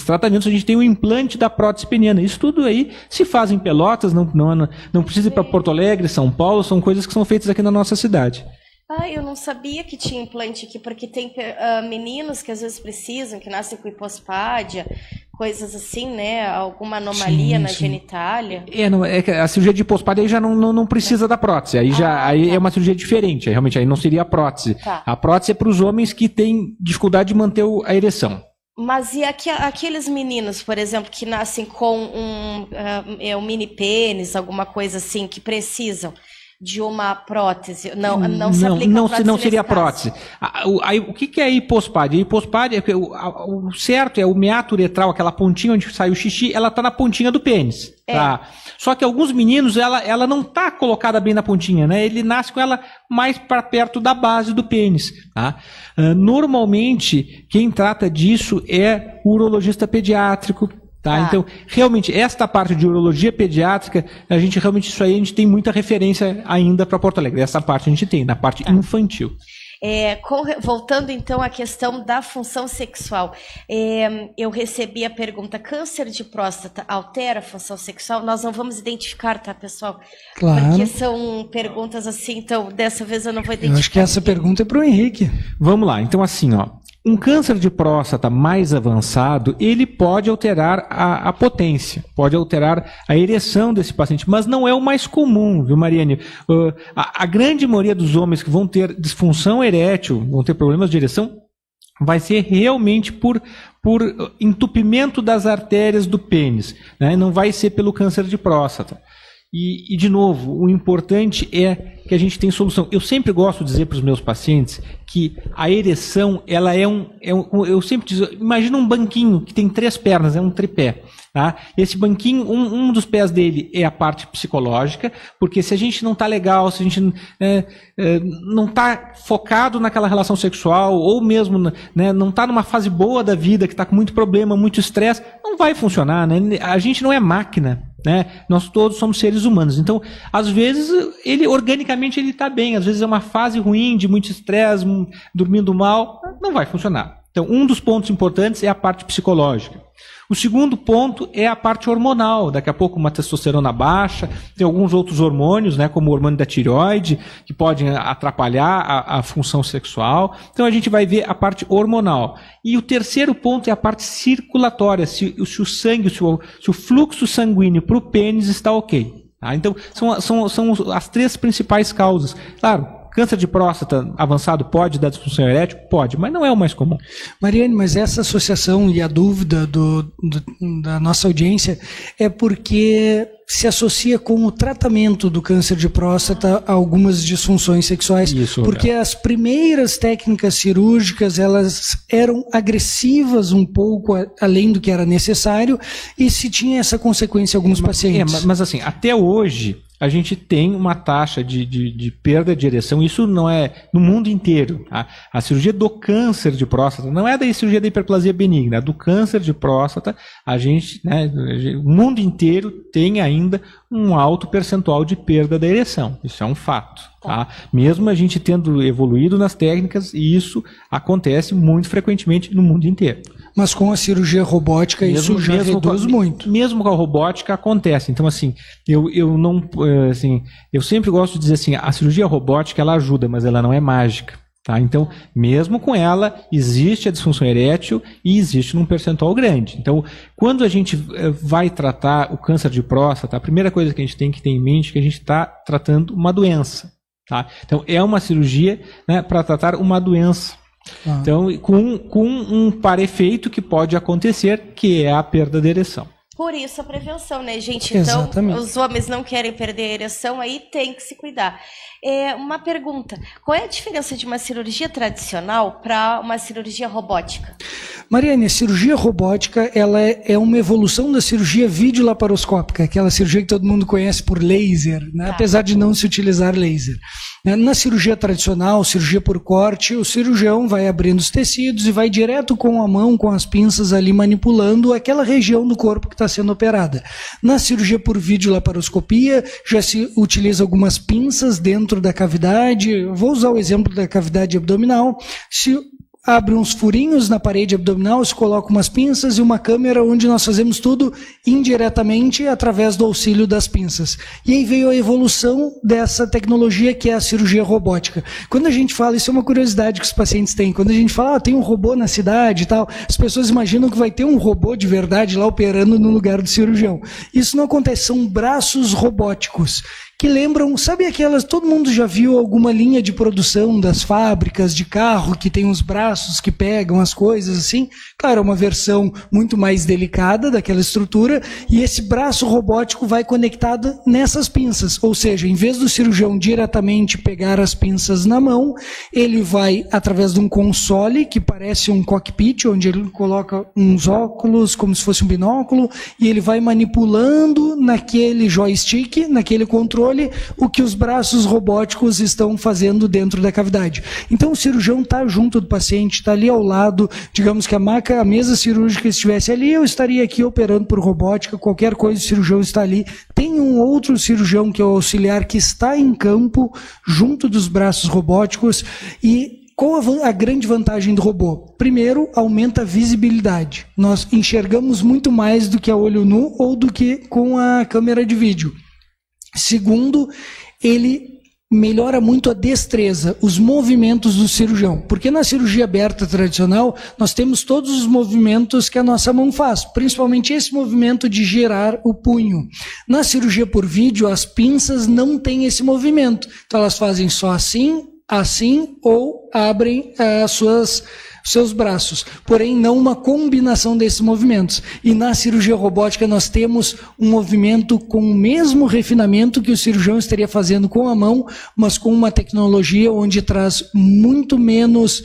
tratamentos, a gente tem o implante da prótese peniana. Isso tudo aí se faz em Pelotas, não precisa ir para Porto Alegre, São Paulo, são coisas que são feitas aqui na nossa cidade. Eu não sabia que tinha implante aqui, porque tem meninos que às vezes precisam, que nascem com hipospádia, coisas assim, né? Alguma anomalia na genitália. A cirurgia de hipospádia aí já não precisa da prótese, aí é uma cirurgia diferente, realmente aí não seria a prótese. Tá. A prótese é para os homens que têm dificuldade de manter a ereção. Mas e aqueles meninos, por exemplo, que nascem com um mini pênis, alguma coisa assim, que precisam de uma prótese? Não seria prótese. O que é a hipospádia? A hipospádia, o certo é o meato uretral, aquela pontinha onde sai o xixi, ela está na pontinha do pênis. Tá? Só que alguns meninos, ela não está colocada bem na pontinha, né? Ele nasce com ela mais para perto da base do pênis. Tá? Normalmente, quem trata disso é o urologista pediátrico. Tá? Então, realmente, esta parte de urologia pediátrica, a gente tem muita referência ainda para Porto Alegre. Essa parte a gente tem, na parte infantil. Voltando então à questão da função sexual, eu recebi a pergunta: câncer de próstata altera a função sexual? Nós não vamos identificar, tá, pessoal? Claro. Porque são perguntas assim, então dessa vez eu não vou identificar. Eu acho que essa pergunta é para o Henrique. Vamos lá, então assim, um câncer de próstata mais avançado, ele pode alterar a potência, pode alterar a ereção desse paciente, mas não é o mais comum, viu, Mariane? A grande maioria dos homens que vão ter disfunção erétil, vão ter problemas de ereção, vai ser realmente por entupimento das artérias do pênis, né? Não vai ser pelo câncer de próstata. E, de novo, o importante é que a gente tem solução. Eu sempre gosto de dizer para os meus pacientes que a ereção, ela eu sempre digo, imagina um banquinho que tem 3 pernas, é um tripé. Tá? Esse banquinho, um dos pés dele é a parte psicológica, porque se a gente não está legal, se a gente não está focado naquela relação sexual, ou mesmo, né, não está numa fase boa da vida, que está com muito problema, muito estresse, não vai funcionar. Né? A gente não é máquina. Né? Nós todos somos seres humanos. Então, às vezes, organicamente ele está bem, às vezes é uma fase ruim, de muito estresse, dormindo mal, não vai funcionar. Então, um dos pontos importantes é a parte psicológica. O segundo ponto é a parte hormonal. Daqui a pouco uma testosterona baixa, tem alguns outros hormônios, né, como o hormônio da tireoide, que podem atrapalhar a função sexual. Então a gente vai ver a parte hormonal. E o terceiro ponto é a parte circulatória, se o sangue, se o fluxo sanguíneo para o pênis está ok. Tá? Então são as três principais causas. Claro, câncer de próstata avançado pode dar disfunção erétil? Pode, mas não é o mais comum. Mariane, mas essa associação e a dúvida da nossa audiência é porque se associa com o tratamento do câncer de próstata a algumas disfunções sexuais. Isso, porque as primeiras técnicas cirúrgicas, elas eram agressivas um pouco além do que era necessário e se tinha essa consequência em alguns pacientes. Mas assim, até hoje a gente tem uma taxa de perda de ereção, isso não é no mundo inteiro. A cirurgia do câncer de próstata, não é da cirurgia da hiperplasia benigna, do câncer de próstata, a gente, né, o mundo inteiro tem ainda um alto percentual de perda da ereção. Isso é um fato. Tá? Mesmo a gente tendo evoluído nas técnicas, isso acontece muito frequentemente no mundo inteiro. Mas com a cirurgia robótica isso já reduz muito. Mesmo com a robótica acontece. Então, assim, eu sempre gosto de dizer assim, a cirurgia robótica ela ajuda, mas ela não é mágica. Tá? Então, mesmo com ela, existe a disfunção erétil e existe num percentual grande. Então, quando a gente vai tratar o câncer de próstata, a primeira coisa que a gente tem que ter em mente é que a gente está tratando uma doença. Tá? Então, é uma cirurgia, né, para tratar uma doença. Então, com um par-efeito que pode acontecer, que é a perda de ereção. Por isso a prevenção, né, gente? Então, exatamente. Os homens não querem perder a ereção, aí tem que se cuidar. Uma pergunta, qual é a diferença de uma cirurgia tradicional para uma cirurgia robótica? Mariane, a cirurgia robótica ela é uma evolução da cirurgia videolaparoscópica, aquela cirurgia que todo mundo conhece por laser, né? Apesar de não se utilizar laser. Na cirurgia tradicional, cirurgia por corte, o cirurgião vai abrindo os tecidos e vai direto com a mão, com as pinças ali manipulando aquela região do corpo que está sendo operada. Na cirurgia por videolaparoscopia, já se utiliza algumas pinças dentro da cavidade. Vou usar o exemplo da cavidade abdominal. Se abre uns furinhos na parede abdominal, se coloca umas pinças e uma câmera onde nós fazemos tudo indiretamente através do auxílio das pinças. E aí veio a evolução dessa tecnologia que é a cirurgia robótica. Quando a gente fala, isso é uma curiosidade que os pacientes têm, quando a gente fala, tem um robô na cidade e tal, as pessoas imaginam que vai ter um robô de verdade lá operando no lugar do cirurgião. Isso não acontece, são braços robóticos que lembram, sabe aquelas, todo mundo já viu alguma linha de produção das fábricas de carro que tem os braços que pegam as coisas assim? Claro, é uma versão muito mais delicada daquela estrutura e esse braço robótico vai conectado nessas pinças, ou seja, em vez do cirurgião diretamente pegar as pinças na mão, ele vai através de um console que parece um cockpit, onde ele coloca uns óculos como se fosse um binóculo e ele vai manipulando naquele joystick, naquele controle, o que os braços robóticos estão fazendo dentro da cavidade. Então o cirurgião está junto do paciente, está ali ao lado, digamos que a mesa cirúrgica estivesse ali, eu estaria aqui operando por robótica, qualquer coisa o cirurgião está ali. Tem um outro cirurgião que é o auxiliar que está em campo, junto dos braços robóticos. E qual a grande vantagem do robô? Primeiro, aumenta a visibilidade. Nós enxergamos muito mais do que a olho nu ou do que com a câmera de vídeo. Segundo, ele melhora muito a destreza, os movimentos do cirurgião. Porque na cirurgia aberta tradicional, nós temos todos os movimentos que a nossa mão faz, principalmente esse movimento de girar o punho. Na cirurgia por vídeo, as pinças não têm esse movimento. Então elas fazem só assim, assim, ou abrem seus braços, porém não uma combinação desses movimentos. E na cirurgia robótica nós temos um movimento com o mesmo refinamento que o cirurgião estaria fazendo com a mão, mas com uma tecnologia onde traz muito menos,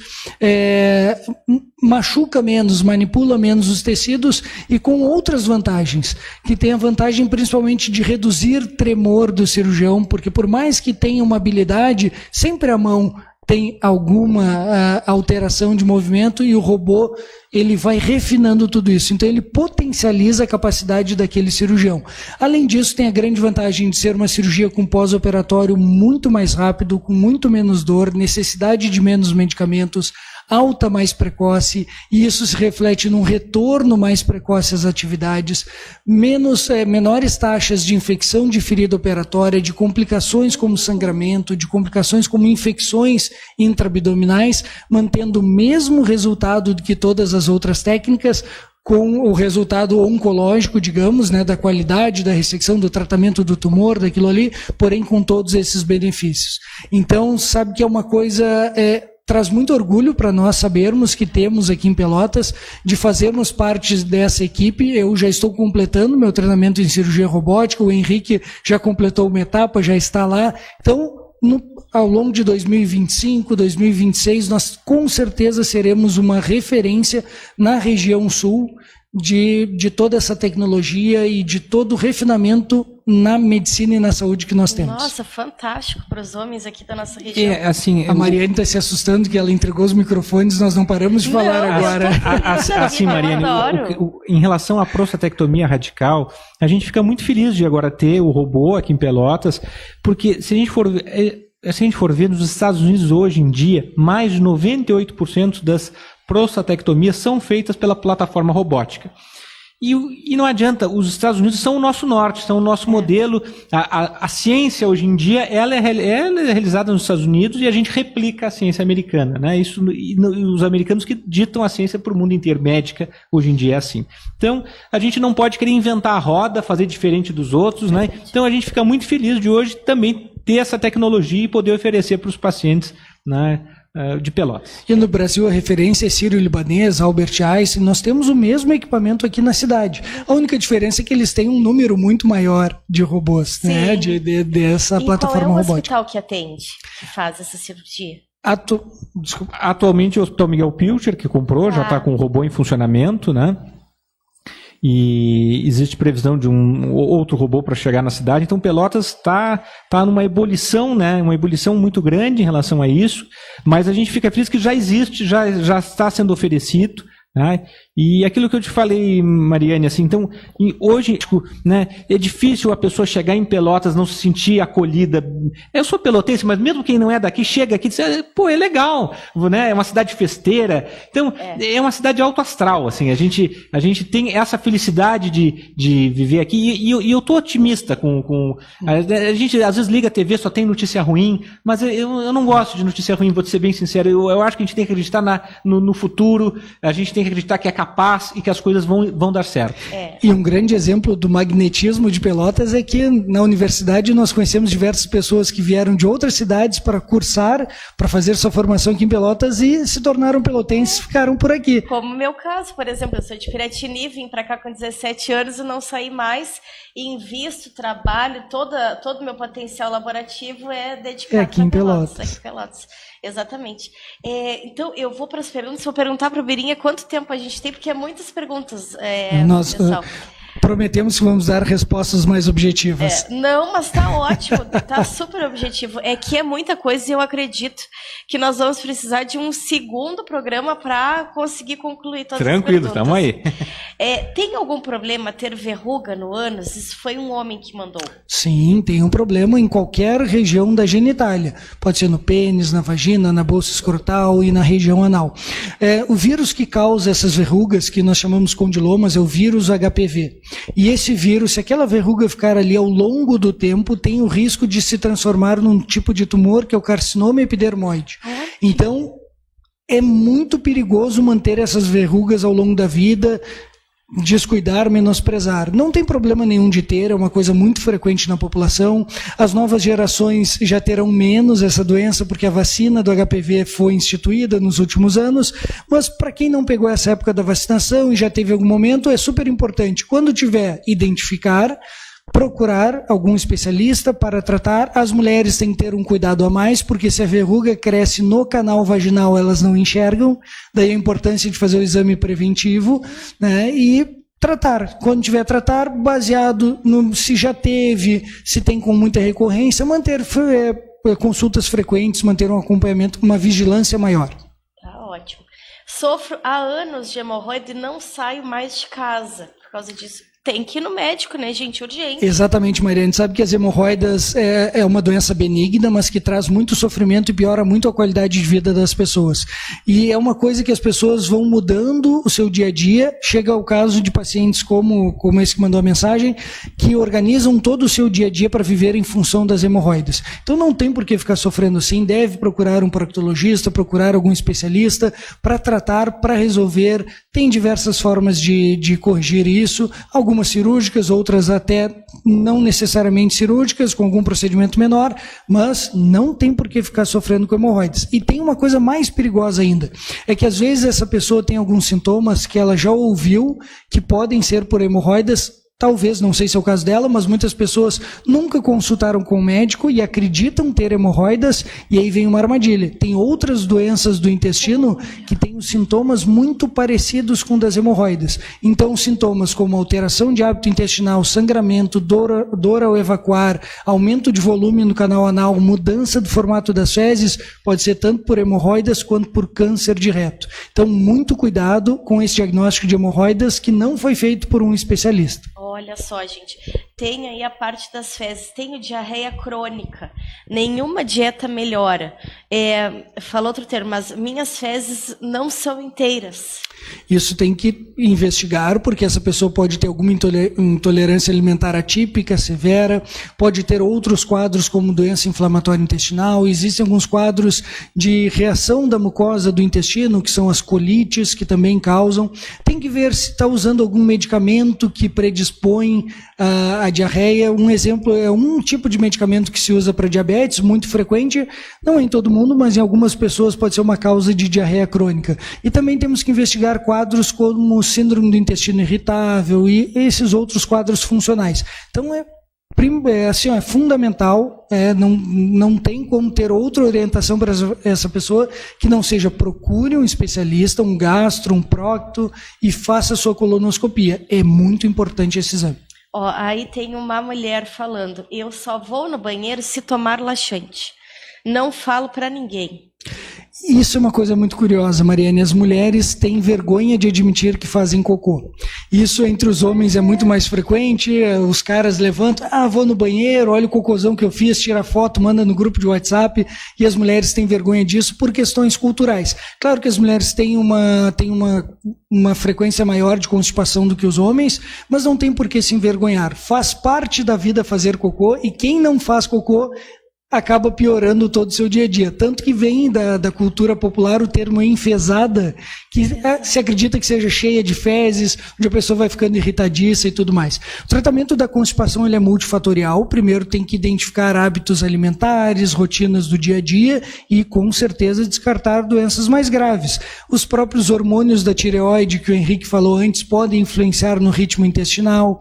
machuca menos, manipula menos os tecidos e com outras vantagens, que tem a vantagem principalmente de reduzir tremor do cirurgião, porque por mais que tenha uma habilidade, sempre a mão tem alguma alteração de movimento e o robô ele vai refinando tudo isso. Então, ele potencializa a capacidade daquele cirurgião. Além disso, tem a grande vantagem de ser uma cirurgia com pós-operatório muito mais rápido, com muito menos dor, necessidade de menos medicamentos, alta mais precoce, e isso se reflete num retorno mais precoce às atividades, menores taxas de infecção de ferida operatória, de complicações como sangramento, de complicações como infecções intraabdominais, mantendo o mesmo resultado do que todas as outras técnicas, com o resultado oncológico, digamos, né, da qualidade da ressecção, do tratamento do tumor, daquilo ali, porém com todos esses benefícios. Então, sabe que é uma coisa... traz muito orgulho para nós sabermos que temos aqui em Pelotas, de fazermos parte dessa equipe. Eu já estou completando meu treinamento em cirurgia robótica, o Henrique já completou uma etapa, já está lá. Então, ao longo de 2025, 2026, nós com certeza seremos uma referência na região sul de toda essa tecnologia e de todo o refinamento na medicina e na saúde que nós temos. Nossa, fantástico para os homens aqui da nossa região. Assim, a Mariane está se assustando que ela entregou os microfones, nós não paramos de falar agora. Assim, Mariane, em relação à prostatectomia radical, a gente fica muito feliz de agora ter o robô aqui em Pelotas, porque se a gente for ver nos Estados Unidos hoje em dia, mais de 98% das prostatectomias são feitas pela plataforma robótica. E não adianta, os Estados Unidos são o nosso norte, são o nosso modelo. A ciência hoje em dia, ela é realizada nos Estados Unidos e a gente replica a ciência americana, né? Isso, e os americanos que ditam a ciência para o mundo inteiro, médica, hoje em dia é assim. Então, a gente não pode querer inventar a roda, fazer diferente dos outros, né? Então, a gente fica muito feliz de hoje também ter essa tecnologia e poder oferecer para os pacientes, né, de Pelotas. E no Brasil a referência é Sírio-Libanês, Albert Einstein. Nós temos o mesmo equipamento aqui na cidade. A única diferença é que eles têm um número muito maior de robôs, né, dessa plataforma robótica. Qual é o hospital que atende, que faz essa cirurgia? Atualmente o Hospital Miguel Pilcher, que comprou, já está com o robô em funcionamento, né? E existe previsão de um outro robô para chegar na cidade. Então Pelotas está numa ebulição, né? Uma ebulição muito grande em relação a isso, mas a gente fica feliz que já existe, já está sendo oferecido, né? E aquilo que eu te falei, Mariane, assim, então, hoje, né, é difícil a pessoa chegar em Pelotas, não se sentir acolhida. Eu sou pelotense, mas mesmo quem não é daqui, chega aqui e diz, pô, é legal, né, é uma cidade festeira. Então, é uma cidade alto astral, assim, a gente tem essa felicidade de viver aqui, e eu tô otimista a gente às vezes liga a TV, só tem notícia ruim, mas eu não gosto de notícia ruim, vou te ser bem sincero, eu acho que a gente tem que acreditar no futuro, a gente tem que acreditar que é capaz e que as coisas vão dar certo. E um grande exemplo do magnetismo de Pelotas é que na universidade nós conhecemos diversas pessoas que vieram de outras cidades para cursar, para fazer sua formação aqui em Pelotas e se tornaram pelotenses e ficaram por aqui. Como o meu caso, por exemplo, eu sou de Piratini, vim para cá com 17 anos e não saí mais, e invisto, trabalho, todo o meu potencial laborativo é dedicado aqui em Pelotas. Aqui em Pelotas. Exatamente. Então, eu vou para as perguntas, vou perguntar para o Birinha quanto tempo a gente tem, porque é muitas perguntas, pessoal. Prometemos que vamos dar respostas mais objetivas. Não, mas tá ótimo, tá super objetivo. É que é muita coisa e eu acredito que nós vamos precisar de um segundo programa para conseguir concluir todas as perguntas. Tranquilo, estamos aí. Tem algum problema ter verruga no ânus? Isso foi um homem que mandou. Sim, tem um problema em qualquer região da genitália. Pode ser no pênis, na vagina, na bolsa escrotal e na região anal. O vírus que causa essas verrugas, que nós chamamos condilomas, é o vírus HPV. E esse vírus, se aquela verruga ficar ali ao longo do tempo, tem o risco de se transformar num tipo de tumor que é o carcinoma epidermoide. Então, é muito perigoso manter essas verrugas ao longo da vida, descuidar, menosprezar. Não tem problema nenhum de ter, é uma coisa muito frequente na população. As novas gerações já terão menos essa doença, porque a vacina do HPV foi instituída nos últimos anos, mas para quem não pegou essa época da vacinação e já teve algum momento, é super importante, quando tiver, identificar, procurar algum especialista para tratar. As mulheres têm que ter um cuidado a mais, porque se a verruga cresce no canal vaginal, elas não enxergam, daí a importância de fazer o exame preventivo, né, e tratar. Quando tiver tratar, baseado no se já teve, se tem com muita recorrência, manter consultas frequentes, manter um acompanhamento, uma vigilância maior. Tá ótimo. Sofro há anos de hemorroida e não saio mais de casa por causa disso. Tem que ir no médico, né, gente? Urgente. Exatamente, Mariane. Sabe que as hemorroidas é uma doença benigna, mas que traz muito sofrimento e piora muito a qualidade de vida das pessoas. E é uma coisa que as pessoas vão mudando o seu dia a dia. Chega ao caso de pacientes como esse que mandou a mensagem, que organizam todo o seu dia a dia para viver em função das hemorroidas. Então não tem por que ficar sofrendo assim. Deve procurar um proctologista, procurar algum especialista para tratar, para resolver. Tem diversas formas de corrigir isso. Algumas cirúrgicas, outras até não necessariamente cirúrgicas, com algum procedimento menor, mas não tem por que ficar sofrendo com hemorroidas. E tem uma coisa mais perigosa ainda, é que às vezes essa pessoa tem alguns sintomas que ela já ouviu que podem ser por hemorroidas. Talvez, não sei se é o caso dela, mas muitas pessoas nunca consultaram com o médico e acreditam ter hemorroidas, e aí vem uma armadilha. Tem outras doenças do intestino que têm os sintomas muito parecidos com das hemorroidas. Então, sintomas como alteração de hábito intestinal, sangramento, dor ao evacuar, aumento de volume no canal anal, mudança do formato das fezes, pode ser tanto por hemorroidas quanto por câncer de reto. Então, muito cuidado com esse diagnóstico de hemorroidas que não foi feito por um especialista. Olha só, gente, tem aí a parte das fezes, tenho diarreia crônica, nenhuma dieta melhora. Falou outro termo, mas minhas fezes não são inteiras. Isso tem que investigar, porque essa pessoa pode ter alguma intolerância alimentar atípica, severa, pode ter outros quadros como doença inflamatória intestinal, existem alguns quadros de reação da mucosa do intestino, que são as colites, que também causam. Tem que ver se está usando algum medicamento que predispõe a diarreia. Um exemplo é um tipo de medicamento que se usa para diabetes, muito frequente, não em todo mundo, mas em algumas pessoas pode ser uma causa de diarreia crônica. E também temos que investigar quadros como síndrome do intestino irritável e esses outros quadros funcionais. Então é fundamental, não tem como ter outra orientação para essa pessoa que não seja procure um especialista, um gastro, um procto e faça a sua colonoscopia. É muito importante esse exame. Aí tem uma mulher falando, eu só vou no banheiro se tomar laxante. Não falo para ninguém. Isso é uma coisa muito curiosa, Mariane. As mulheres têm vergonha de admitir que fazem cocô. Isso entre os homens é muito mais frequente. Os caras levantam, vou no banheiro, olha o cocôzão que eu fiz, tira foto, manda no grupo de WhatsApp. E as mulheres têm vergonha disso por questões culturais. Claro que as mulheres têm uma frequência maior de constipação do que os homens, mas não tem por que se envergonhar. Faz parte da vida fazer cocô, e quem não faz cocô acaba piorando todo o seu dia a dia. Tanto que vem da cultura popular o termo enfesada, que se acredita que seja cheia de fezes, onde a pessoa vai ficando irritadiça e tudo mais. O tratamento da constipação ele é multifatorial. Primeiro tem que identificar hábitos alimentares, rotinas do dia a dia e, com certeza, descartar doenças mais graves. Os próprios hormônios da tireoide, que o Henrique falou antes, podem influenciar no ritmo intestinal.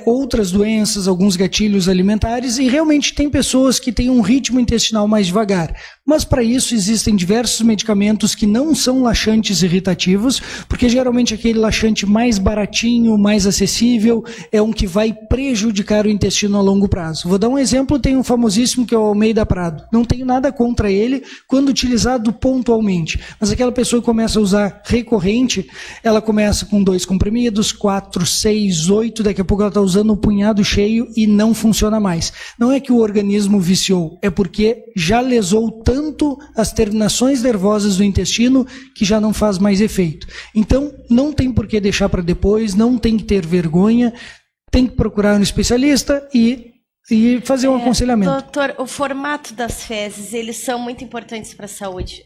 Outras doenças, alguns gatilhos alimentares, e realmente tem pessoas que têm um ritmo intestinal mais devagar. Mas para isso existem diversos medicamentos que não são laxantes irritativos, porque geralmente aquele laxante mais baratinho, mais acessível, é um que vai prejudicar o intestino a longo prazo. Vou dar um exemplo, tem um famosíssimo que é o Almeida Prado. Não tenho nada contra ele quando utilizado pontualmente, mas aquela pessoa que começa a usar recorrente, ela começa com 2 comprimidos, 4, 6, 8, daqui a pouco ela está usando um punhado cheio e não funciona mais. Não é que o organismo viciou, é porque já lesou tanto as terminações nervosas do intestino que já não faz mais efeito. Então, não tem por que deixar para depois, não tem que ter vergonha, tem que procurar um especialista e fazer um aconselhamento. Doutor, o formato das fezes, eles são muito importantes para a saúde.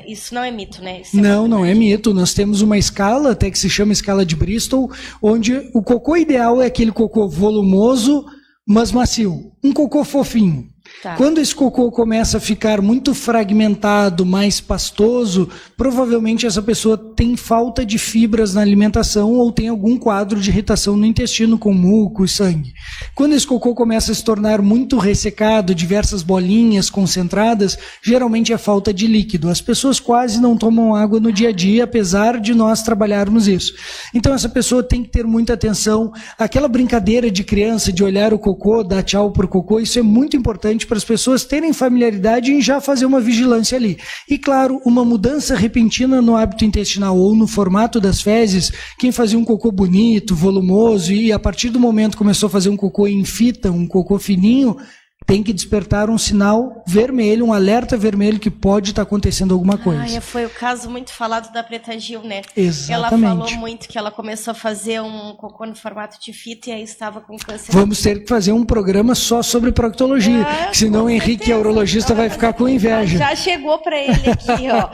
Isso não é mito, né? Não é mito. Nós temos uma escala, até que se chama escala de Bristol, onde o cocô ideal é aquele cocô volumoso, mas macio. Um cocô fofinho. Tá. Quando esse cocô começa a ficar muito fragmentado, mais pastoso, provavelmente essa pessoa tem falta de fibras na alimentação ou tem algum quadro de irritação no intestino com muco e sangue. Quando esse cocô começa a se tornar muito ressecado, diversas bolinhas concentradas, geralmente é falta de líquido. As pessoas quase não tomam água no dia a dia, apesar de nós trabalharmos isso. Então essa pessoa tem que ter muita atenção. Aquela brincadeira de criança de olhar o cocô, dar tchau pro cocô, isso é muito importante, importante para as pessoas terem familiaridade em já fazer uma vigilância ali. E claro, uma mudança repentina no hábito intestinal ou no formato das fezes, quem fazia um cocô bonito, volumoso, e a partir do momento começou a fazer um cocô em fita, um cocô fininho, tem que despertar um sinal vermelho, um alerta vermelho que pode estar acontecendo alguma coisa. Foi o caso muito falado da Preta Gil, né? Exatamente. Ela falou muito que ela começou a fazer um cocô no formato de fita e aí estava com câncer. Vamos ter que fazer um programa só sobre proctologia, senão o Henrique, a urologista, vai ficar com inveja. Já chegou para ele aqui, ó.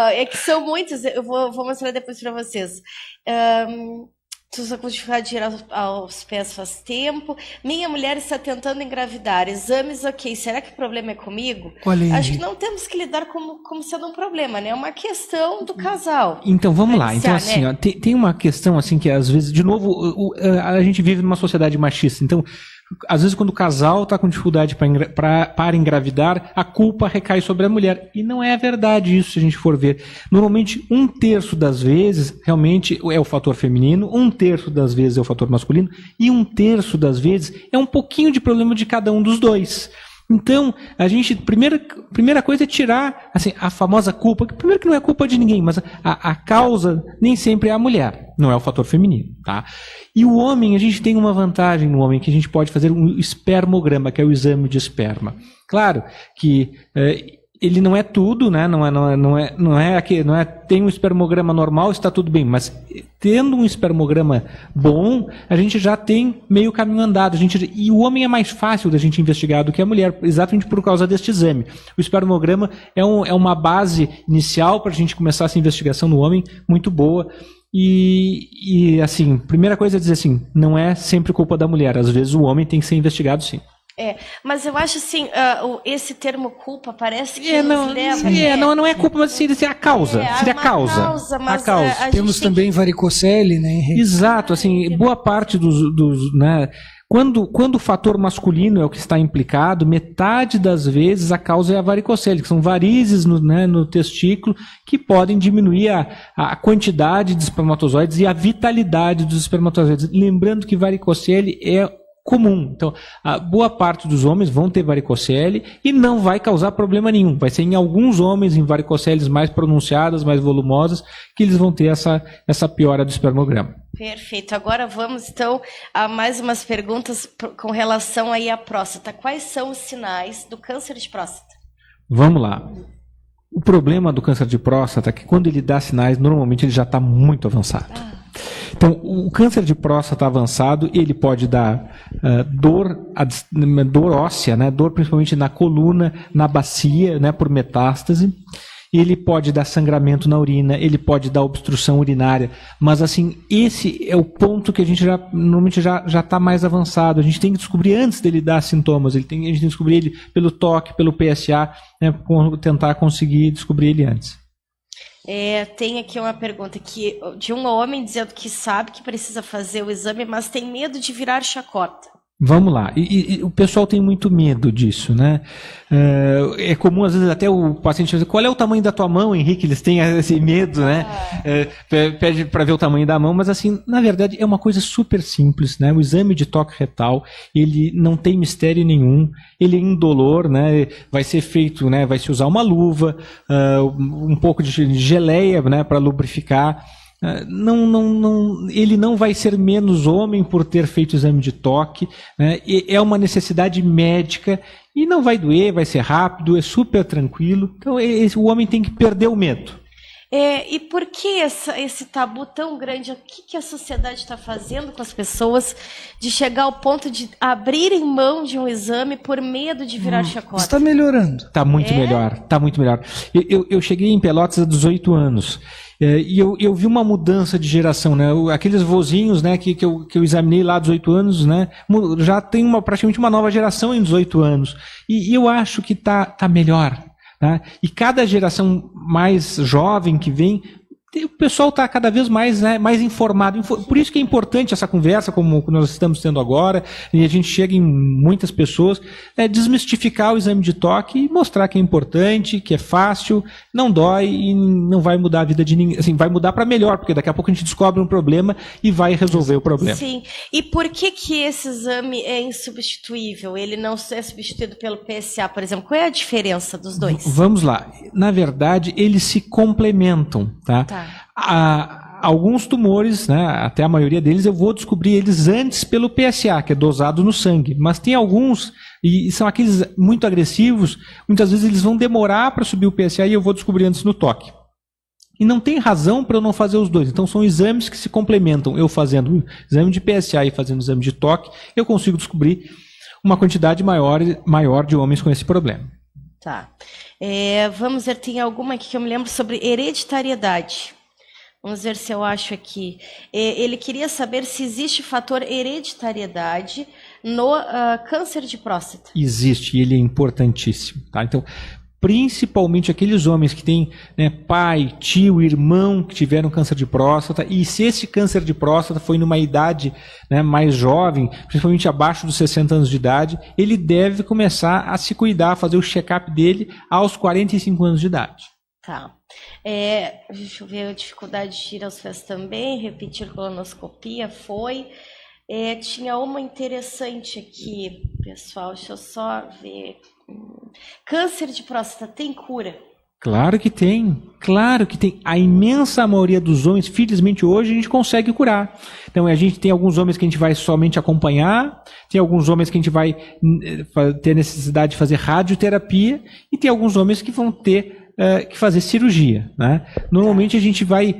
É que são muitos, eu vou mostrar depois para vocês. Tu só com dificuldade de ir aos pés faz tempo. Minha mulher está tentando engravidar. Exames, ok. Será que o problema é comigo? Olha, acho que não temos que lidar como sendo um problema, né? É uma questão do casal. Então, vamos lá. Então, assim, ó, tem uma questão, assim, que às vezes, de novo, a gente vive numa sociedade machista. Então, às vezes, quando o casal está com dificuldade para engravidar, a culpa recai sobre a mulher. E não é verdade isso, se a gente for ver. Normalmente, 1/3 das vezes, realmente, é o fator feminino, 1/3 das vezes é o fator masculino, e 1/3 das vezes é um pouquinho de problema de cada um dos dois. Então, a gente, primeira coisa é tirar, assim, a famosa culpa, que primeiro que não é culpa de ninguém, mas a causa nem sempre é a mulher, não é o fator feminino, tá? E o homem, a gente tem uma vantagem no homem, que a gente pode fazer um espermograma, que é o exame de esperma. Claro que ele não é tudo, né? Tem um espermograma normal, está tudo bem, mas tendo um espermograma bom, a gente já tem meio caminho andado. E o homem é mais fácil da gente investigar do que a mulher, exatamente por causa deste exame. O espermograma é uma base inicial para a gente começar essa investigação no homem, muito boa. E assim, primeira coisa é dizer assim, não é sempre culpa da mulher, às vezes o homem tem que ser investigado sim. Mas eu acho assim, esse termo culpa parece que nos leva... Não é culpa, mas seria a causa. Seria a causa. A causa. Temos também varicocele, né, Henrique? Exato, assim, boa parte dos né, quando o fator masculino é o que está implicado, metade das vezes a causa é a varicocele, que são varizes no testículo que podem diminuir a quantidade de espermatozoides e a vitalidade dos espermatozoides. Lembrando que varicocele é comum. Então, a boa parte dos homens vão ter varicocele e não vai causar problema nenhum. Vai ser em alguns homens, em varicoceles mais pronunciadas, mais volumosas, que eles vão ter essa piora do espermograma. Perfeito. Agora vamos, então, a mais umas perguntas com relação aí à próstata. Quais são os sinais do câncer de próstata? Vamos lá. O problema do câncer de próstata é que quando ele dá sinais, normalmente ele já está muito avançado. Então, o câncer de próstata avançado, ele pode dar dor óssea, né? Dor principalmente na coluna, na bacia, né? Por metástase. Ele pode dar sangramento na urina, ele pode dar obstrução urinária, mas assim, esse é o ponto que a gente normalmente já está mais avançado. A gente tem que descobrir antes dele dar sintomas, a gente tem que descobrir ele pelo toque, pelo PSA, né? Tentar conseguir descobrir ele antes. Tem aqui uma pergunta de um homem dizendo que sabe que precisa fazer o exame, mas tem medo de virar chacota. Vamos lá. E o pessoal tem muito medo disso, né? É comum, às vezes, até o paciente dizer, qual é o tamanho da tua mão, Henrique? Eles têm esse medo, né? Pede para ver o tamanho da mão, mas assim, na verdade, é uma coisa super simples, né? O exame de toque retal, ele não tem mistério nenhum, ele é indolor, né? Vai ser feito, né? Vai se usar uma luva, um pouco de geleia, né? Para lubrificar. Ele não vai ser menos homem por ter feito o exame de toque, né? É uma necessidade médica e não vai doer, vai ser rápido, é super tranquilo. Então o homem tem que perder o medo. E por que esse tabu tão grande? O que a sociedade está fazendo com as pessoas de chegar ao ponto de abrirem mão de um exame por medo de virar chacota? Está melhorando. Está muito melhor, está muito melhor. Eu cheguei em Pelotas há 18 anos. E eu vi uma mudança de geração, né? Aqueles vozinhos, né, que eu examinei lá há 18 anos, né? Já tem praticamente uma nova geração em 18 anos. E eu acho que tá melhor. Tá? E cada geração mais jovem que vem o pessoal está cada vez mais, né, mais informado. Por isso que é importante essa conversa, como nós estamos tendo agora, e a gente chega em muitas pessoas, desmistificar o exame de toque e mostrar que é importante, que é fácil, não dói e não vai mudar a vida de ninguém. Assim, vai mudar para melhor, porque daqui a pouco a gente descobre um problema e vai resolver o problema. Sim. E por que esse exame é insubstituível? Ele não é substituído pelo PSA, por exemplo. Qual é a diferença dos dois? Vamos lá. Na verdade, eles se complementam, tá? Alguns tumores, né, até a maioria deles, eu vou descobrir eles antes pelo PSA, que é dosado no sangue. Mas tem alguns, e são aqueles muito agressivos, muitas vezes eles vão demorar para subir o PSA e eu vou descobrir antes no toque. E não tem razão para eu não fazer os dois. Então são exames que se complementam. Eu fazendo o exame de PSA e fazendo o exame de toque, eu consigo descobrir uma quantidade maior de homens com esse problema. Tá. Vamos ver, tem alguma aqui que eu me lembro sobre hereditariedade. Vamos ver se eu acho aqui. Ele queria saber se existe fator hereditariedade no câncer de próstata. Existe, e ele é importantíssimo. Tá? Então, principalmente aqueles homens que têm, né, pai, tio, irmão que tiveram câncer de próstata, e se esse câncer de próstata foi numa idade, né, mais jovem, principalmente abaixo dos 60 anos de idade, ele deve começar a se cuidar, a fazer o check-up dele aos 45 anos de idade. Tá. Deixa eu ver a dificuldade de tirar os fezes também, repetir colonoscopia, foi. Tinha uma interessante aqui, pessoal, deixa eu só ver. Câncer de próstata tem cura? Claro que tem, claro que tem. A imensa maioria dos homens, felizmente hoje, a gente consegue curar. Então a gente tem alguns homens que a gente vai somente acompanhar, tem alguns homens que a gente vai ter necessidade de fazer radioterapia, e tem alguns homens que vão ter que fazer cirurgia, né? Normalmente a gente vai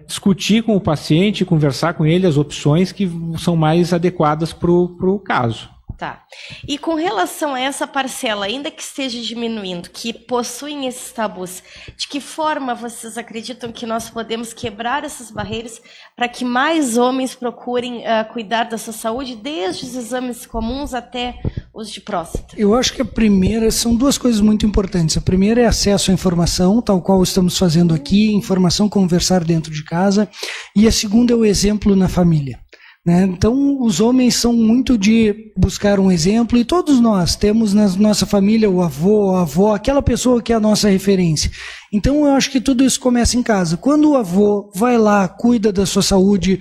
discutir com o paciente, conversar com ele as opções que são mais adequadas para o caso. Tá. E com relação a essa parcela, ainda que esteja diminuindo, que possuem esses tabus, de que forma vocês acreditam que nós podemos quebrar essas barreiras para que mais homens procurem cuidar da sua saúde, desde os exames comuns até os de próstata? Eu acho que a primeira, são duas coisas muito importantes. A primeira é acesso à informação, tal qual estamos fazendo aqui, informação, conversar dentro de casa. E a segunda é o exemplo na família. Então, os homens são muito de buscar um exemplo, e todos nós temos na nossa família o avô, a avó, aquela pessoa que é a nossa referência. Então, eu acho que tudo isso começa em casa. Quando o avô vai lá, cuida da sua saúde,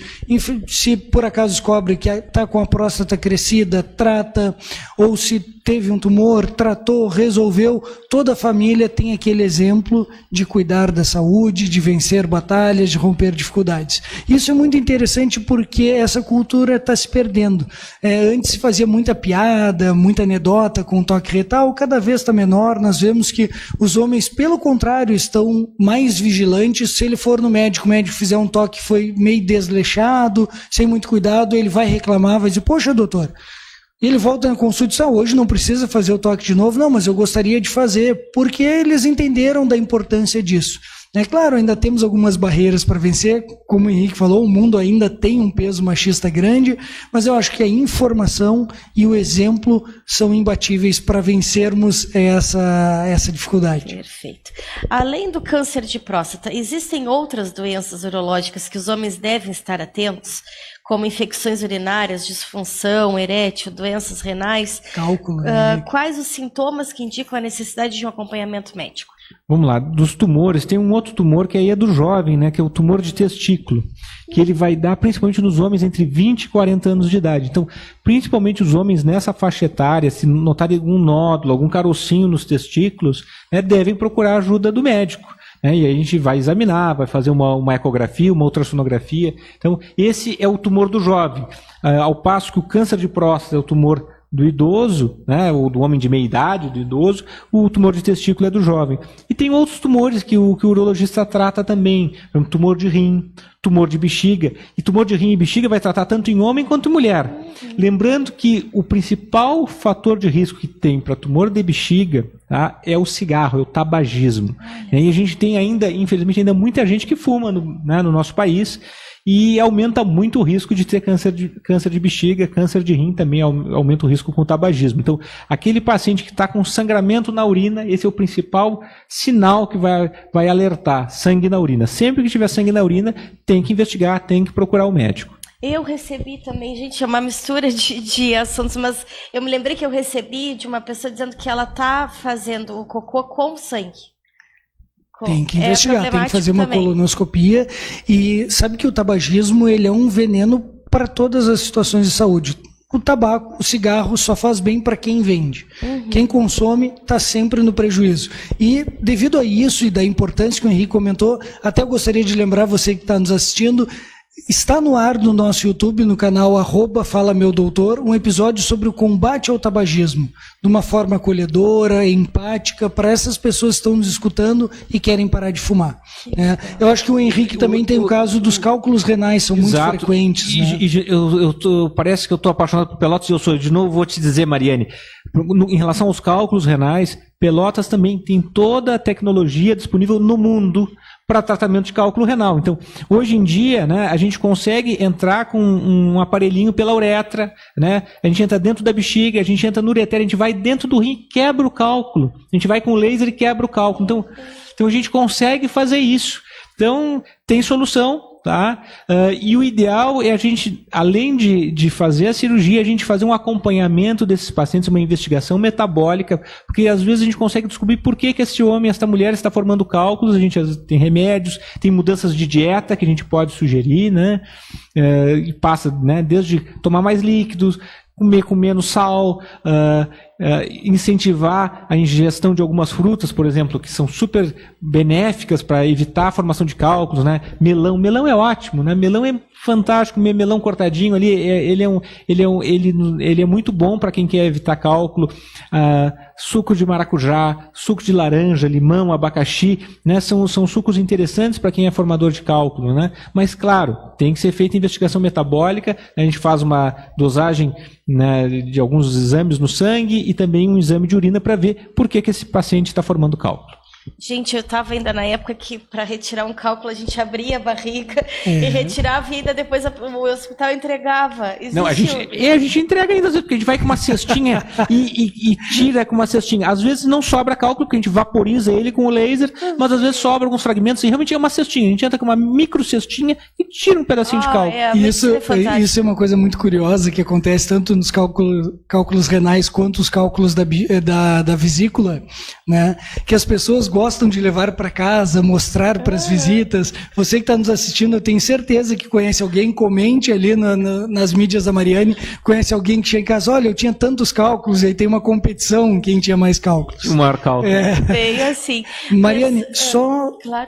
se por acaso descobre que está com a próstata crescida, trata, ou se teve um tumor, tratou, resolveu, toda a família tem aquele exemplo de cuidar da saúde, de vencer batalhas, de romper dificuldades. Isso é muito interessante porque essa cultura está se perdendo. Antes se fazia muita piada, muita anedota com o toque retal, cada vez está menor. Nós vemos que os homens, pelo contrário, estão mais vigilantes. Se ele for no médico, o médico fizer um toque que foi meio desleixado, sem muito cuidado, ele vai reclamar, vai dizer, poxa, doutor, e ele volta na consulta e diz, hoje não precisa fazer o toque de novo. Não, mas eu gostaria de fazer, porque eles entenderam da importância disso. Claro, ainda temos algumas barreiras para vencer, como o Henrique falou, o mundo ainda tem um peso machista grande, mas eu acho que a informação e o exemplo são imbatíveis para vencermos essa dificuldade. Perfeito. Além do câncer de próstata, existem outras doenças urológicas que os homens devem estar atentos, como infecções urinárias, disfunção erétil, doenças renais? Cálculo. Quais os sintomas que indicam a necessidade de um acompanhamento médico? Vamos lá, dos tumores, tem um outro tumor que aí é do jovem, né, que é o tumor de testículo, que ele vai dar principalmente nos homens entre 20 e 40 anos de idade. Então, principalmente os homens nessa faixa etária, se notarem algum nódulo, algum carocinho nos testículos, né, devem procurar a ajuda do médico. E aí a gente vai examinar, vai fazer uma ecografia, uma ultrassonografia. Então, esse é o tumor do jovem. Ao passo que o câncer de próstata é o tumor do idoso, né, ou do homem de meia idade, do idoso, o tumor de testículo é do jovem. E tem outros tumores que o urologista trata também, tumor de rim, tumor de bexiga. E tumor de rim e bexiga vai tratar tanto em homem quanto em mulher. Lembrando que o principal fator de risco que tem para tumor de bexiga, tá, é o cigarro, é o tabagismo. E a gente tem ainda, infelizmente, ainda muita gente que fuma no nosso país, e aumenta muito o risco de ter câncer de bexiga, câncer de rim também aumenta o risco com o tabagismo. Então, aquele paciente que está com sangramento na urina, esse é o principal sinal que vai alertar, sangue na urina. Sempre que tiver sangue na urina, tem que investigar, tem que procurar o médico. Eu recebi também, gente, é uma mistura de assuntos, mas eu me lembrei que eu recebi de uma pessoa dizendo que ela está fazendo o cocô com sangue. Tem que investigar, tem que fazer uma colonoscopia. E sabe que o tabagismo ele é um veneno para todas as situações de saúde. O tabaco, o cigarro só faz bem para quem vende. Quem consome está sempre no prejuízo. E devido a isso e da importância que o Henrique comentou, até eu gostaria de lembrar você que está nos assistindo, está no ar no nosso YouTube, no canal @FalaMeuDoutor, um episódio sobre o combate ao tabagismo, de uma forma acolhedora, empática, para essas pessoas que estão nos escutando e querem parar de fumar. Eu acho que o Henrique também tem o caso dos cálculos renais, são muito frequentes. Parece que eu estou apaixonado por Pelotas e eu sou. De novo, vou te dizer, Mariane, em relação aos cálculos renais, Pelotas também tem toda a tecnologia disponível no mundo para tratamento de cálculo renal. Então, hoje em dia, né, a gente consegue entrar com um aparelhinho pela uretra, né? A gente entra dentro da bexiga, a gente entra no ureter, a gente vai dentro do rim, quebra o cálculo. A gente vai com o laser e quebra o cálculo. Então a gente consegue fazer isso. Então, tem solução. Tá? E o ideal é a gente, além de fazer a cirurgia, a gente fazer um acompanhamento desses pacientes, uma investigação metabólica, porque às vezes a gente consegue descobrir por que esse homem, essa mulher está formando cálculos. A gente tem remédios, tem mudanças de dieta que a gente pode sugerir, né? E passa, né, desde tomar mais líquidos, comer com menos sal, incentivar a ingestão de algumas frutas, por exemplo, que são super benéficas para evitar a formação de cálculos, né? Melão é ótimo, né? Melão é fantástico, comer melão cortadinho ali, ele é muito bom para quem quer evitar cálculo. Suco de maracujá, suco de laranja, limão, abacaxi, né? São sucos interessantes para quem é formador de cálculo, né? Mas claro, tem que ser feita investigação metabólica. A gente faz uma dosagem, né, de alguns exames no sangue e também um exame de urina para ver por que esse paciente está formando cálculo. Gente, eu estava ainda na época que para retirar um cálculo a gente abria a barriga e retirava e ainda depois o hospital entregava. Não, a gente entrega ainda, porque a gente vai com uma cestinha e tira com uma cestinha. Às vezes não sobra cálculo, porque a gente vaporiza ele com o laser, mas às vezes sobra alguns fragmentos e realmente é uma cestinha. A gente entra com uma micro cestinha e tira um pedacinho de cálculo. Isso é uma coisa muito curiosa que acontece tanto nos cálculos renais quanto os cálculos da vesícula, né? Que as pessoas gostam de levar para casa, mostrar para as visitas. Você que está nos assistindo, eu tenho certeza que conhece alguém, comente ali nas mídias da Mariane, conhece alguém que chega em casa, olha, eu tinha tantos cálculos, e aí tem uma competição, quem tinha mais cálculos. O maior cálculo. Bem assim. Mariane,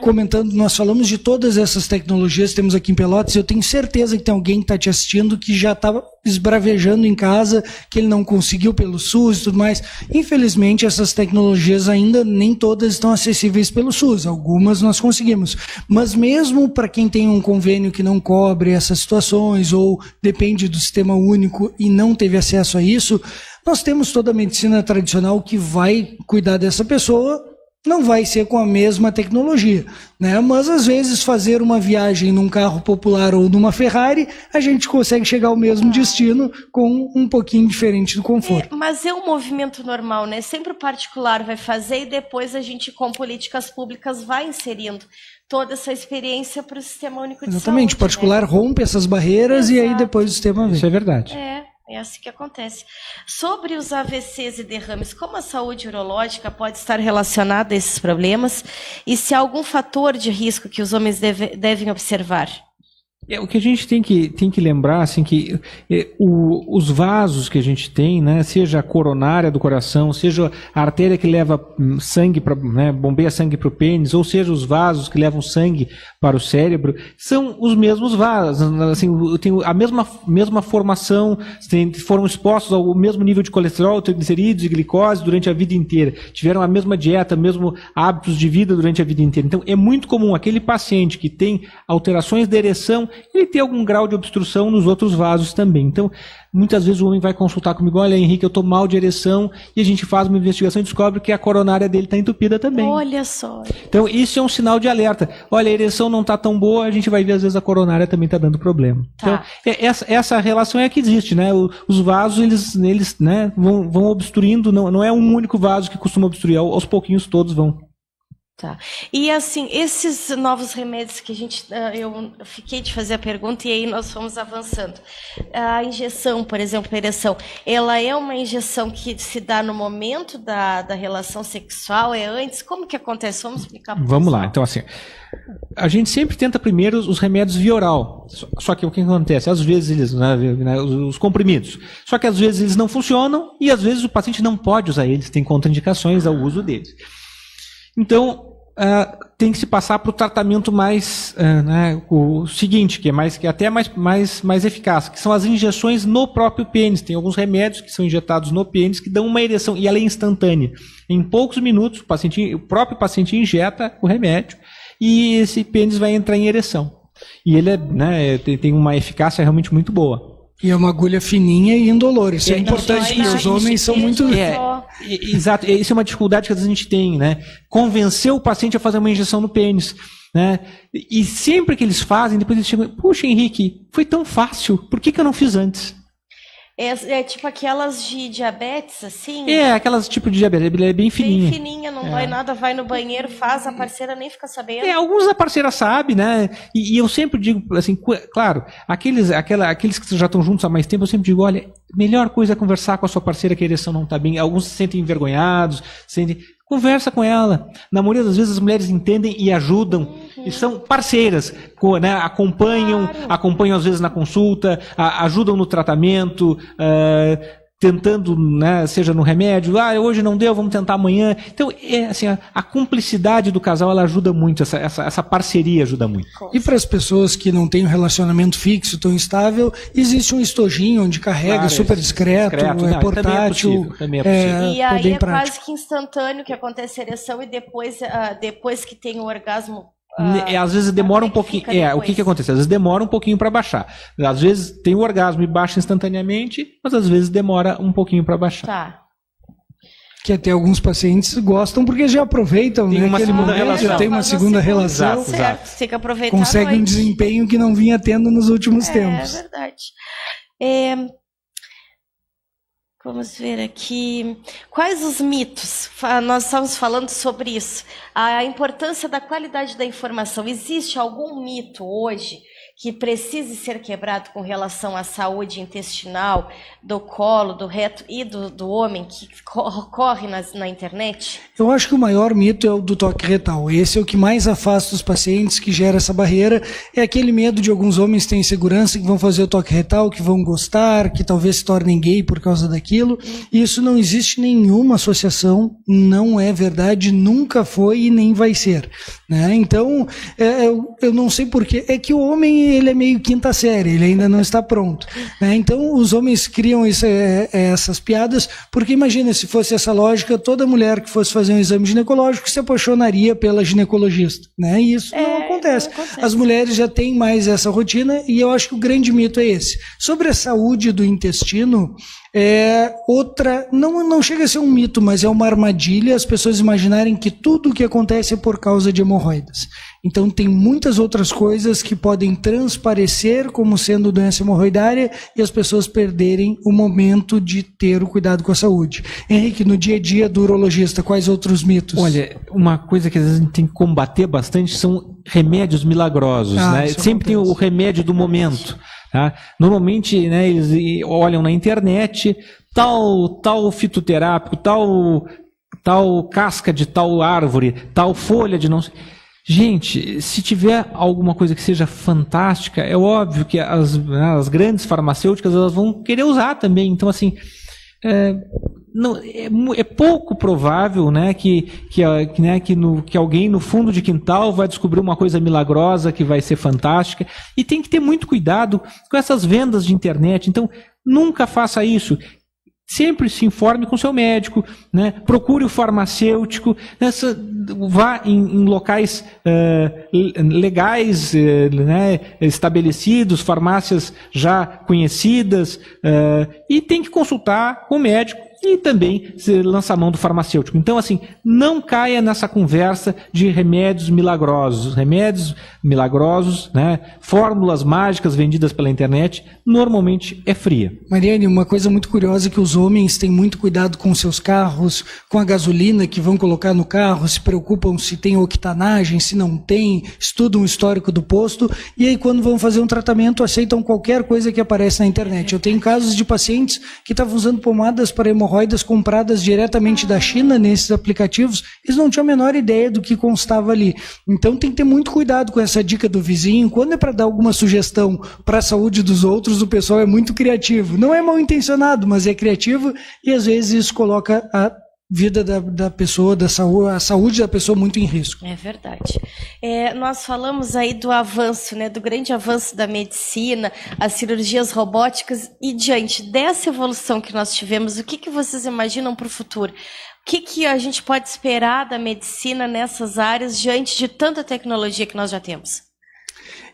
comentando, nós falamos de todas essas tecnologias que temos aqui em Pelotas, eu tenho certeza que tem alguém que está te assistindo que já estava esbravejando em casa, que ele não conseguiu pelo SUS e tudo mais. Infelizmente, essas tecnologias ainda nem todas estão acessíveis pelo SUS, algumas nós conseguimos. Mas mesmo para quem tem um convênio que não cobre essas situações ou depende do sistema único e não teve acesso a isso, nós temos toda a medicina tradicional que vai cuidar dessa pessoa. Não vai ser com a mesma tecnologia, né? Mas às vezes fazer uma viagem num carro popular ou numa Ferrari, a gente consegue chegar ao mesmo destino com um pouquinho diferente do conforto. Mas é um movimento normal, né? Sempre o particular vai fazer e depois a gente, com políticas públicas, vai inserindo toda essa experiência para o Sistema Único de Saúde. Exatamente, o particular, né, rompe essas barreiras. Exato. E aí depois o sistema vem. Isso é verdade. É assim que acontece. Sobre os AVCs e derrames, como a saúde urológica pode estar relacionada a esses problemas e se há algum fator de risco que os homens devem observar? O que a gente tem que lembrar, assim, que os vasos que a gente tem, né, seja a coronária do coração, seja a artéria que leva sangue, né, bombeia sangue para o pênis, ou seja os vasos que levam sangue para o cérebro, são os mesmos vasos, assim, tem a mesma formação, foram expostos ao mesmo nível de colesterol, triglicerídeos e glicose durante a vida inteira, tiveram a mesma dieta, mesmo hábitos de vida durante a vida inteira. Então, é muito comum aquele paciente que tem alterações da ereção, ele tem algum grau de obstrução nos outros vasos também. Então, muitas vezes o homem vai consultar comigo, olha, Henrique, eu estou mal de ereção, e a gente faz uma investigação e descobre que a coronária dele está entupida também. Olha só. Então, isso é um sinal de alerta. Olha, a ereção não está tão boa, a gente vai ver, às vezes, a coronária também está dando problema. Tá. Então, essa relação é a que existe, né? Os vasos, eles né, vão obstruindo, não é um único vaso que costuma obstruir, aos pouquinhos todos vão. Tá. E assim, esses novos remédios que eu fiquei de fazer a pergunta e aí nós fomos avançando. A injeção, por exemplo, a ereção, ela é uma injeção que se dá no momento da relação sexual, é antes? Como que acontece? Vamos explicar para Vamos lá, então assim, a gente sempre tenta primeiro os remédios via oral, só que o que acontece? Às vezes eles, os comprimidos, só que às vezes eles não funcionam e às vezes o paciente não pode usar eles, tem contraindicações ao uso deles. Então, tem que se passar para o tratamento mais, o seguinte, que é até mais eficaz, que são as injeções no próprio pênis. Tem alguns remédios que são injetados no pênis que dão uma ereção, e ela é instantânea. Em poucos minutos, o próprio paciente injeta o remédio e esse pênis vai entrar em ereção. E ele tem uma eficácia realmente muito boa. E é uma agulha fininha e indolor. Isso é importante, porque os homens são muito... Exato. Isso é uma dificuldade que às vezes a gente tem, né? Convencer o paciente a fazer uma injeção no pênis, né? E sempre que eles fazem, depois eles chegam, puxa, Henrique, foi tão fácil, por que eu não fiz antes? É tipo aquelas de diabetes, assim? Aquelas tipo de diabetes, ela é bem fininha. Bem fininha, não dói nada, vai no banheiro, faz, a parceira nem fica sabendo. Alguns a parceira sabe, né? E eu sempre digo, assim, claro, aqueles que já estão juntos há mais tempo, eu sempre digo, olha, melhor coisa é conversar com a sua parceira que a ereção não está bem. Alguns se sentem envergonhados, conversa com ela. Na maioria das vezes as mulheres entendem e ajudam. E são parceiras, né? Acompanham às vezes na consulta, ajudam no tratamento, tentando, né, seja no remédio, hoje não deu, vamos tentar amanhã. Então, assim, a cumplicidade do casal, ela ajuda muito, essa parceria ajuda muito. E para as pessoas que não têm um relacionamento fixo, tão estável, existe um estojinho onde carrega, super discreto, é portátil. Também é possível. E aí é quase que instantâneo que acontece a ereção e depois que tem o orgasmo, às vezes demora um pouquinho. O que acontece? Às vezes demora um pouquinho para baixar. Às vezes tem o orgasmo e baixa instantaneamente, mas às vezes demora um pouquinho para baixar. Tá. Que até alguns pacientes gostam porque já aproveitam, tem uma segunda relação. Já tem uma segunda relação. Certo, tem que aproveitar. Consegue um desempenho que não vinha tendo nos últimos tempos. É verdade. Vamos ver aqui. Quais os mitos? Nós estamos falando sobre isso. A importância da qualidade da informação. Existe algum mito hoje que precise ser quebrado com relação à saúde intestinal, do colo, do reto e do homem que corre na internet? Eu acho que o maior mito é o do toque retal. Esse é o que mais afasta os pacientes, que gera essa barreira. É aquele medo de alguns homens terem insegurança, que vão fazer o toque retal, que vão gostar, que talvez se tornem gay por causa daquilo. E isso não existe nenhuma associação, não é verdade, nunca foi e nem vai ser. Né? Então, eu não sei porquê. É que o homem, ele é meio quinta série, ele ainda não está pronto. Né? Então, os homens criam essas piadas, porque imagina, se fosse essa lógica, toda mulher que fosse fazer um exame ginecológico se apaixonaria pela ginecologista. Né? E isso não acontece. As mulheres já têm mais essa rotina, e eu acho que o grande mito é esse. Sobre a saúde do intestino, não chega a ser um mito, mas é uma armadilha as pessoas imaginarem que tudo o que acontece é por causa de hemorroidas. Então tem muitas outras coisas que podem transparecer como sendo doença hemorroidária e as pessoas perderem o momento de ter o cuidado com a saúde. Henrique, no dia a dia do urologista, quais outros mitos? Olha, uma coisa que às vezes a gente tem que combater bastante são remédios milagrosos. Né? Sempre tem o remédio do momento. Tá? Normalmente, né, eles olham na internet, tal fitoterápico, tal casca de tal árvore, tal folha de não sei. Gente, se tiver alguma coisa que seja fantástica, é óbvio que as grandes farmacêuticas elas vão querer usar também. Então, assim, é pouco provável, né, que alguém no fundo de quintal vai descobrir uma coisa milagrosa que vai ser fantástica. E tem que ter muito cuidado com essas vendas de internet. Então, nunca faça isso. Sempre se informe com seu médico, né? Procure o farmacêutico, vá em locais legais, né? Estabelecidos, farmácias já conhecidas, e tem que consultar o médico e também lançar a mão do farmacêutico. Então, assim, não caia nessa conversa de remédios milagrosos. Remédios milagrosos, né? Fórmulas mágicas vendidas pela internet, normalmente é fria. Mariane, uma coisa muito curiosa é que os homens têm muito cuidado com seus carros, com a gasolina que vão colocar no carro, se preocupam se tem octanagem, se não tem, estudam o histórico do posto, e aí quando vão fazer um tratamento aceitam qualquer coisa que aparece na internet. Eu tenho casos de pacientes que estavam usando pomadas para hemorroidas compradas diretamente da China nesses aplicativos, eles não tinham a menor ideia do que constava ali. Então tem que ter muito cuidado com essa dica do vizinho. Quando é para dar alguma sugestão para a saúde dos outros, o pessoal é muito criativo. Não é mal intencionado, mas é criativo, e às vezes isso coloca a vida da pessoa, a saúde da pessoa muito em risco. É verdade. Nós falamos aí do avanço, né, do grande avanço da medicina, as cirurgias robóticas, e diante dessa evolução que nós tivemos, o que vocês imaginam para o futuro? O que a gente pode esperar da medicina nessas áreas diante de tanta tecnologia que nós já temos?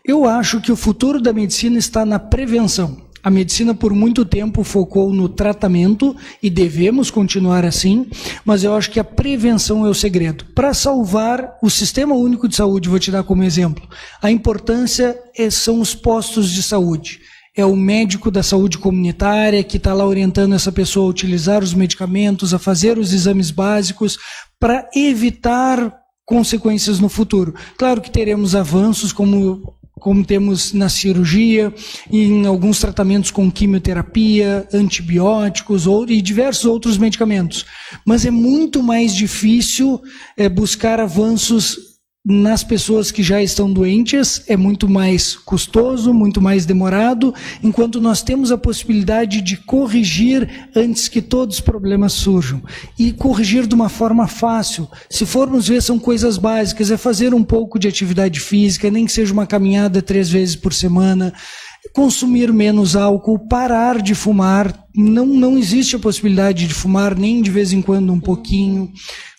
Eu acho que o futuro da medicina está na prevenção. A medicina por muito tempo focou no tratamento e devemos continuar assim, mas eu acho que a prevenção é o segredo. Para salvar o Sistema Único de Saúde, vou te dar como exemplo, a importância são os postos de saúde. É o médico da saúde comunitária que está lá orientando essa pessoa a utilizar os medicamentos, a fazer os exames básicos para evitar consequências no futuro. Claro que teremos avanços como temos na cirurgia, e em alguns tratamentos com quimioterapia, antibióticos e diversos outros medicamentos. Mas é muito mais difícil buscar avanços nas pessoas que já estão doentes, é muito mais custoso, muito mais demorado, enquanto nós temos a possibilidade de corrigir antes que todos os problemas surjam. E corrigir de uma forma fácil. Se formos ver, são coisas básicas, é fazer um pouco de atividade física, nem que seja uma caminhada 3 vezes por semana, consumir menos álcool, parar de fumar, não existe a possibilidade de fumar, nem de vez em quando um pouquinho,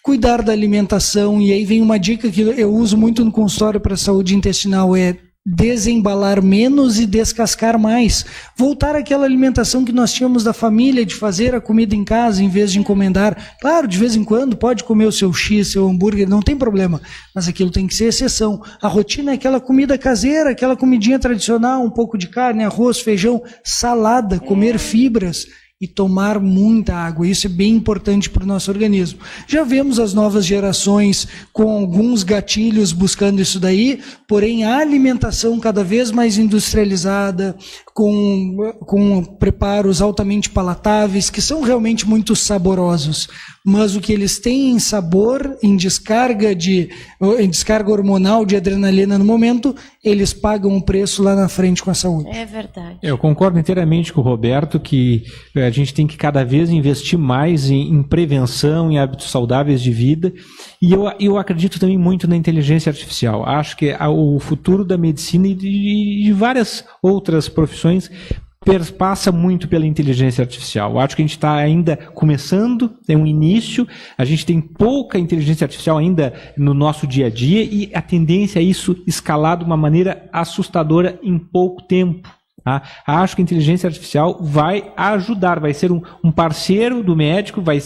cuidar da alimentação, e aí vem uma dica que eu uso muito no consultório para a saúde intestinal, é desembalar menos e descascar mais. Voltar àquela alimentação que nós tínhamos da família, de fazer a comida em casa em vez de encomendar. Claro, de vez em quando pode comer o seu X, seu hambúrguer, não tem problema, mas aquilo tem que ser exceção. A rotina é aquela comida caseira, aquela comidinha tradicional, um pouco de carne, arroz, feijão, salada, comer fibras e tomar muita água. Isso é bem importante para o nosso organismo. Já vemos as novas gerações com alguns gatilhos buscando isso daí, porém a alimentação cada vez mais industrializada, com preparos altamente palatáveis, que são realmente muito saborosos, mas o que eles têm em sabor, em descarga hormonal de adrenalina no momento, eles pagam o preço lá na frente com a saúde. É verdade. Eu concordo inteiramente com o Roberto que a gente tem que cada vez investir mais em prevenção, em hábitos saudáveis de vida, e eu acredito também muito na inteligência artificial. Acho que o futuro da medicina e de várias outras profissões passa muito pela inteligência artificial. Acho que a gente está ainda começando, é um início, a gente tem pouca inteligência artificial ainda no nosso dia a dia, e a tendência é isso escalar de uma maneira assustadora em pouco tempo. Tá? Acho que a inteligência artificial vai ajudar, vai ser um parceiro do médico, vai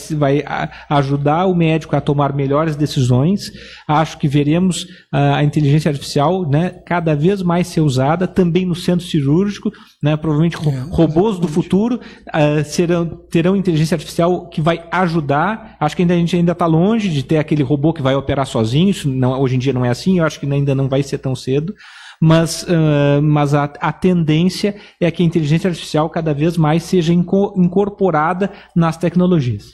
ajudar o médico a tomar melhores decisões. Acho que veremos a inteligência artificial, né, cada vez mais ser usada, também no centro cirúrgico, né, provavelmente robôs do futuro terão inteligência artificial que vai ajudar. Acho que a gente ainda está longe de ter aquele robô que vai operar sozinho, isso hoje em dia não é assim, eu acho que ainda não vai ser tão cedo. Mas a tendência é que a inteligência artificial cada vez mais seja incorporada nas tecnologias.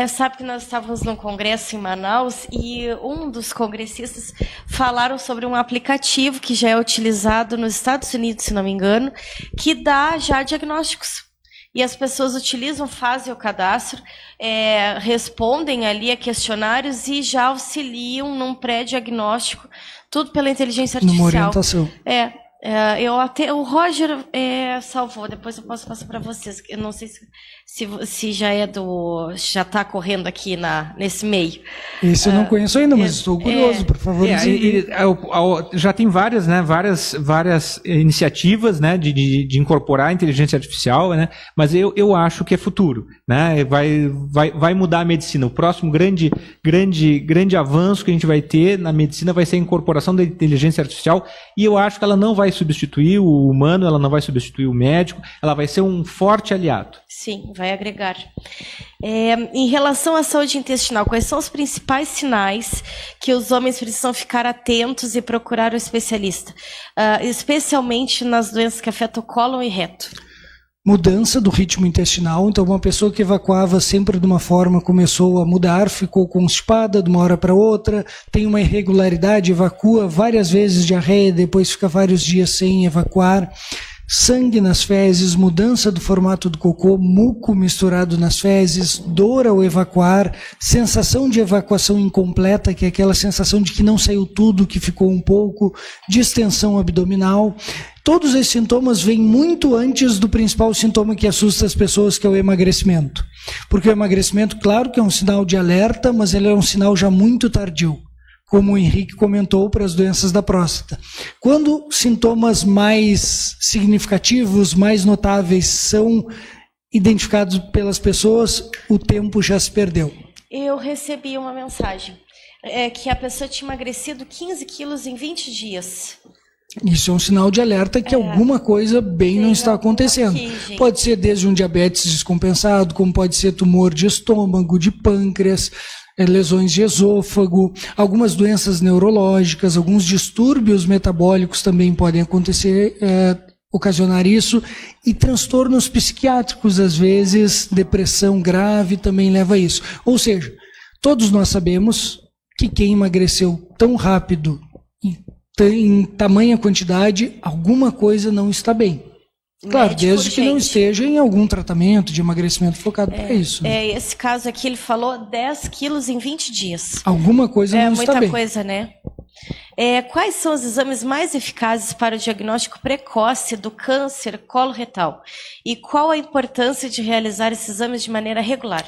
Sabe que nós estávamos num congresso em Manaus e um dos congressistas falaram sobre um aplicativo que já é utilizado nos Estados Unidos, se não me engano, que dá já diagnósticos. E as pessoas utilizam, fazem o cadastro, respondem ali a questionários e já auxiliam num pré-diagnóstico, tudo pela inteligência artificial. Numa orientação. O Roger salvou, depois eu posso passar para vocês. Eu não sei se já está correndo aqui nesse meio. Esse eu não conheço ainda, mas estou curioso, por favor. Já tem várias, né, várias iniciativas, né, de incorporar a inteligência artificial, né, mas eu acho que é futuro, né, vai mudar a medicina. O próximo grande avanço que a gente vai ter na medicina vai ser a incorporação da inteligência artificial, e eu acho que ela não vai substituir o humano, ela não vai substituir o médico, ela vai ser um forte aliado. Sim, vai agregar. Em relação à saúde intestinal, quais são os principais sinais que os homens precisam ficar atentos e procurar um especialista, especialmente nas doenças que afetam o cólon e reto? Mudança do ritmo intestinal. Então, uma pessoa que evacuava sempre de uma forma começou a mudar, ficou constipada de uma hora para outra, tem uma irregularidade, evacua várias vezes diarreia, depois fica vários dias sem evacuar. Sangue nas fezes, mudança do formato do cocô, muco misturado nas fezes, dor ao evacuar, sensação de evacuação incompleta, que é aquela sensação de que não saiu tudo, que ficou um pouco, distensão abdominal. Todos esses sintomas vêm muito antes do principal sintoma que assusta as pessoas, que é o emagrecimento. Porque o emagrecimento, claro que é um sinal de alerta, mas ele é um sinal já muito tardio, como o Henrique comentou, para as doenças da próstata. Quando sintomas mais significativos, mais notáveis são identificados pelas pessoas, o tempo já se perdeu. Eu recebi uma mensagem que a pessoa tinha emagrecido 15 quilos em 20 dias. Isso é um sinal de alerta que alguma coisa bem não está acontecendo. Pode ser desde um diabetes descompensado, como pode ser tumor de estômago, de pâncreas, lesões de esôfago, algumas doenças neurológicas, alguns distúrbios metabólicos também podem acontecer, ocasionar isso, e transtornos psiquiátricos, às vezes, depressão grave também leva a isso. Ou seja, todos nós sabemos que quem emagreceu tão rápido em tamanha quantidade, alguma coisa não está bem. Claro, desde que não esteja em algum tratamento de emagrecimento focado para isso. Né? Esse caso aqui, ele falou 10 quilos em 20 dias. Alguma coisa não está bem. É muita coisa, né? Quais são os exames mais eficazes para o diagnóstico precoce do câncer coloretal? E qual a importância de realizar esses exames de maneira regular?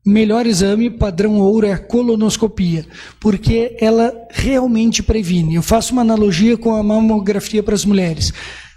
Melhor exame, padrão ouro, é a colonoscopia, porque ela realmente previne. Eu faço uma analogia com a mamografia para as mulheres.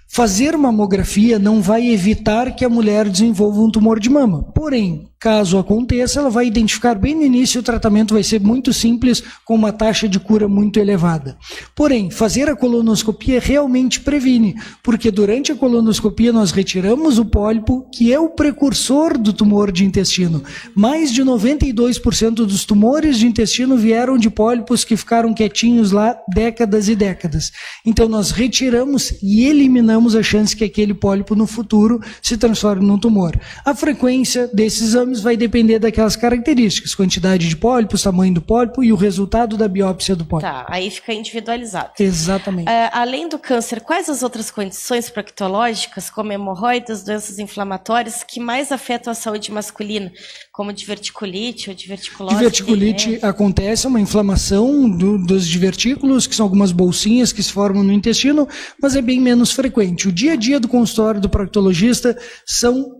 Fazer mamografia não vai evitar que a mulher desenvolva um tumor de mama. Porém, caso aconteça, ela vai identificar bem no início, o tratamento vai ser muito simples, com uma taxa de cura muito elevada. Porém, fazer a colonoscopia realmente previne, porque durante a colonoscopia nós retiramos o pólipo, que é o precursor do tumor de intestino. Mais de 92% dos tumores de intestino vieram de pólipos que ficaram quietinhos lá décadas e décadas. Então nós retiramos e eliminamos a chance que aquele pólipo no futuro se transforme num tumor. A frequência desses exames vai depender daquelas características, quantidade de pólipos, tamanho do pólipo e o resultado da biópsia do pólipo. Tá, aí fica individualizado. Exatamente. Além do câncer, quais as outras condições proctológicas, como hemorroidas, doenças inflamatórias, que mais afetam a saúde masculina, como diverticulite ou diverticulose? Diverticulite acontece, uma inflamação dos divertículos, que são algumas bolsinhas que se formam no intestino, mas é bem menos frequente. O dia a dia do consultório do proctologista são,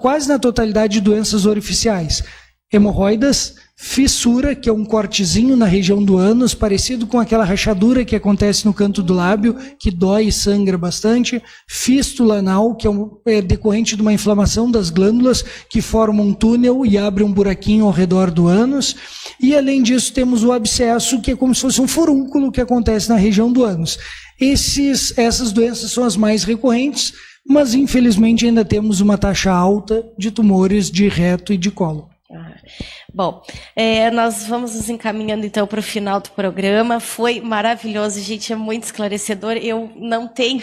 quase na totalidade, de doenças orificiais. Hemorroidas, fissura, que é um cortezinho na região do ânus, parecido com aquela rachadura que acontece no canto do lábio, que dói e sangra bastante. Fístula anal, que é decorrente de uma inflamação das glândulas, que forma um túnel e abre um buraquinho ao redor do ânus. E, além disso, temos o abscesso, que é como se fosse um furúnculo que acontece na região do ânus. Essas doenças são as mais recorrentes, mas, infelizmente, ainda temos uma taxa alta de tumores de reto e de cólon. Bom, nós vamos nos encaminhando então para o final do programa. Foi maravilhoso, gente, é muito esclarecedor. Eu não tenho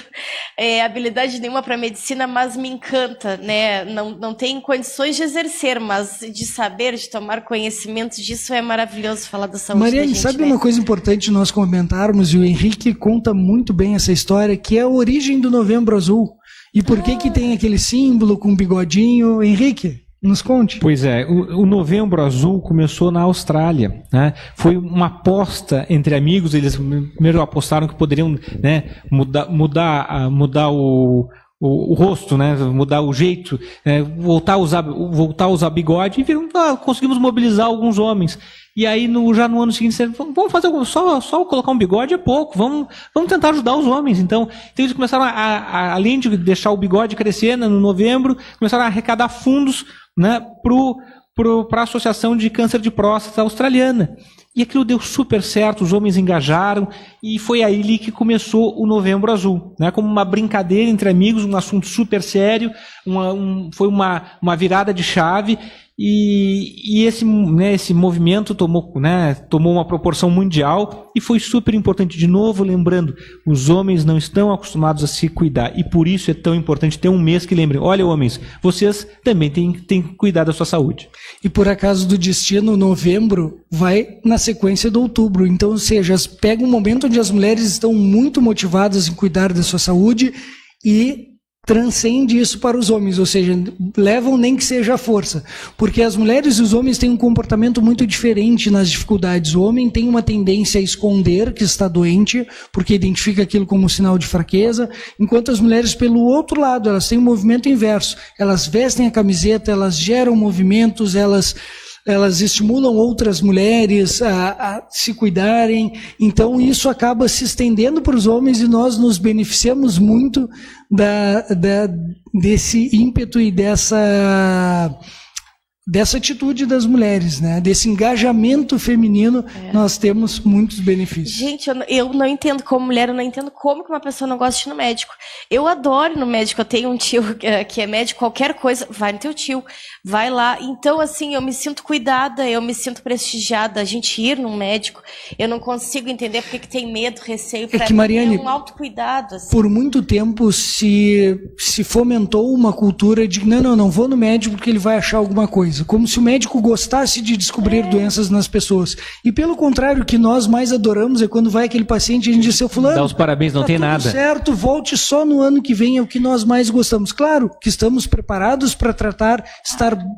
habilidade nenhuma para medicina, mas me encanta, né? Não tenho condições de exercer, mas de saber, de tomar conhecimento disso é maravilhoso falar da saúde. Mariane, da gente, sabe né? uma coisa importante nós comentarmos, e o Henrique conta muito bem essa história, que é a origem do Novembro Azul. E por que tem aquele símbolo com bigodinho? Henrique, nos conte. Pois é, o Novembro Azul começou na Austrália, né? Foi uma aposta entre amigos, eles primeiro apostaram que poderiam, né, mudar o rosto, né, mudar o jeito, voltar a usar bigode, e viram, conseguimos mobilizar alguns homens. E aí, já no ano seguinte, vamos fazer só colocar um bigode é pouco, vamos tentar ajudar os homens. Então eles começaram além de deixar o bigode crescer, né, no novembro, começaram a arrecadar fundos, né, para a Associação de Câncer de Próstata Australiana. E aquilo deu super certo, os homens engajaram, e foi aí que começou o Novembro Azul, né? Como uma brincadeira entre amigos, um assunto super sério, foi uma virada de chave, e esse movimento tomou uma proporção mundial e foi super importante. De novo, lembrando, os homens não estão acostumados a se cuidar, e por isso é tão importante ter um mês que lembre: olha, homens, vocês também têm que cuidar da sua saúde. E por acaso do destino, novembro vai na sequência do outubro. Então, ou seja, pega um momento onde as mulheres estão muito motivadas em cuidar da sua saúde e transcende isso para os homens, ou seja, levam nem que seja a força, porque as mulheres e os homens têm um comportamento muito diferente nas dificuldades. O homem tem uma tendência a esconder que está doente, porque identifica aquilo como um sinal de fraqueza, enquanto as mulheres, pelo outro lado, elas têm um movimento inverso, elas vestem a camiseta, elas geram movimentos, elas estimulam outras mulheres a se cuidarem. Então isso acaba se estendendo para os homens, e nós nos beneficiamos muito desse ímpeto e dessa atitude das mulheres, né? Desse engajamento feminino. Nós temos muitos benefícios. Gente, eu não entendo, como mulher, eu não entendo como que uma pessoa não gosta de ir no médico. Eu adoro ir no médico, eu tenho um tio que é médico, qualquer coisa, vai no teu tio, vai lá. Então, assim, eu me sinto cuidada, eu me sinto prestigiada. A gente ir num médico, eu não consigo entender porque que tem medo, receio. É que, Mariane, é um autocuidado. Assim. Por muito tempo se fomentou uma cultura de não vou no médico porque ele vai achar alguma coisa. Como se o médico gostasse de descobrir doenças nas pessoas. E pelo contrário, o que nós mais adoramos é quando vai aquele paciente e a gente diz: seu fulano, dá os parabéns, não tem nada. Certo, volte só no ano que vem, é o que nós mais gostamos. Claro que estamos preparados para estar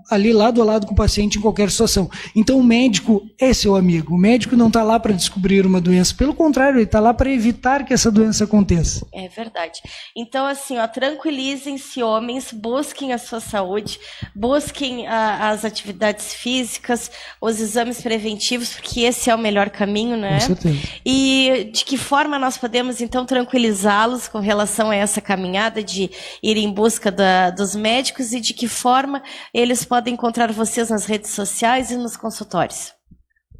ali lado a lado com o paciente em qualquer situação. Então o médico é seu amigo. O médico não está lá para descobrir uma doença. Pelo contrário, ele está lá para evitar que essa doença aconteça. É verdade. Então, assim, tranquilizem-se, homens, busquem a sua saúde, busquem as atividades físicas, os exames preventivos, porque esse é o melhor caminho, né? Com certeza. E de que forma nós podemos, então, tranquilizá-los com relação a essa caminhada de ir em busca dos médicos, e de que forma eles podem encontrar vocês nas redes sociais e nos consultórios?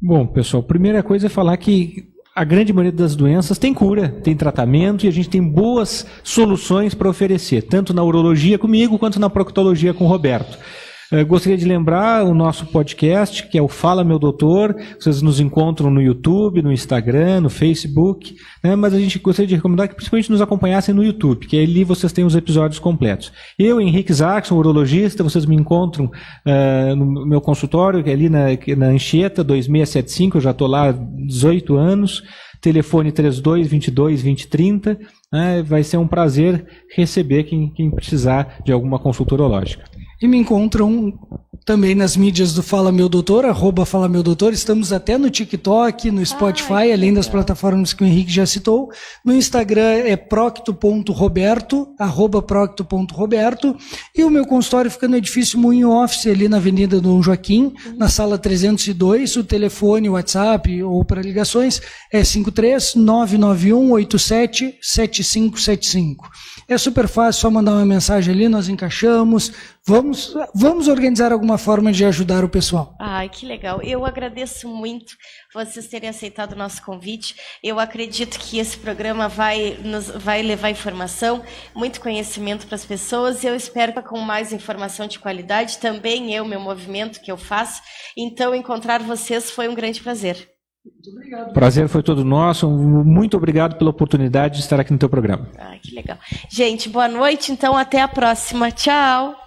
Bom, pessoal, primeira coisa é falar que a grande maioria das doenças tem cura, tem tratamento, e a gente tem boas soluções para oferecer, tanto na urologia comigo, quanto na proctologia com o Roberto. Gostaria de lembrar o nosso podcast, que é o Fala Meu Doutor. Vocês nos encontram no YouTube, no Instagram, no Facebook, né? Mas a gente gostaria de recomendar que principalmente nos acompanhassem no YouTube, que ali vocês têm os episódios completos. Eu, Henrique Zackson, urologista, vocês me encontram no meu consultório, que é ali na Anchieta, 2675, eu já estou lá há 18 anos, telefone 3222-2030, né? Vai ser um prazer receber quem precisar de alguma consulta urológica. E me encontram também nas mídias do Fala Meu Doutor, @Fala Meu Doutor. Estamos até no TikTok, no Spotify, além das plataformas que o Henrique já citou. No Instagram é procto.roberto, @procto.roberto. E o meu consultório fica no edifício Moinho Office, ali na Avenida Dom Joaquim, na sala 302. O telefone, o WhatsApp ou para ligações é 53-991-87-7575. É super fácil, só mandar uma mensagem ali, nós encaixamos. Vamos organizar alguma forma de ajudar o pessoal. Ai, que legal. Eu agradeço muito vocês terem aceitado o nosso convite. Eu acredito que esse programa vai levar informação, muito conhecimento para as pessoas. Eu espero que com mais informação de qualidade, também meu movimento que eu faço. Então, encontrar vocês foi um grande prazer. Muito obrigado. Prazer foi todo nosso. Muito obrigado pela oportunidade de estar aqui no teu programa. Ah, que legal. Gente, boa noite. Então, até a próxima. Tchau.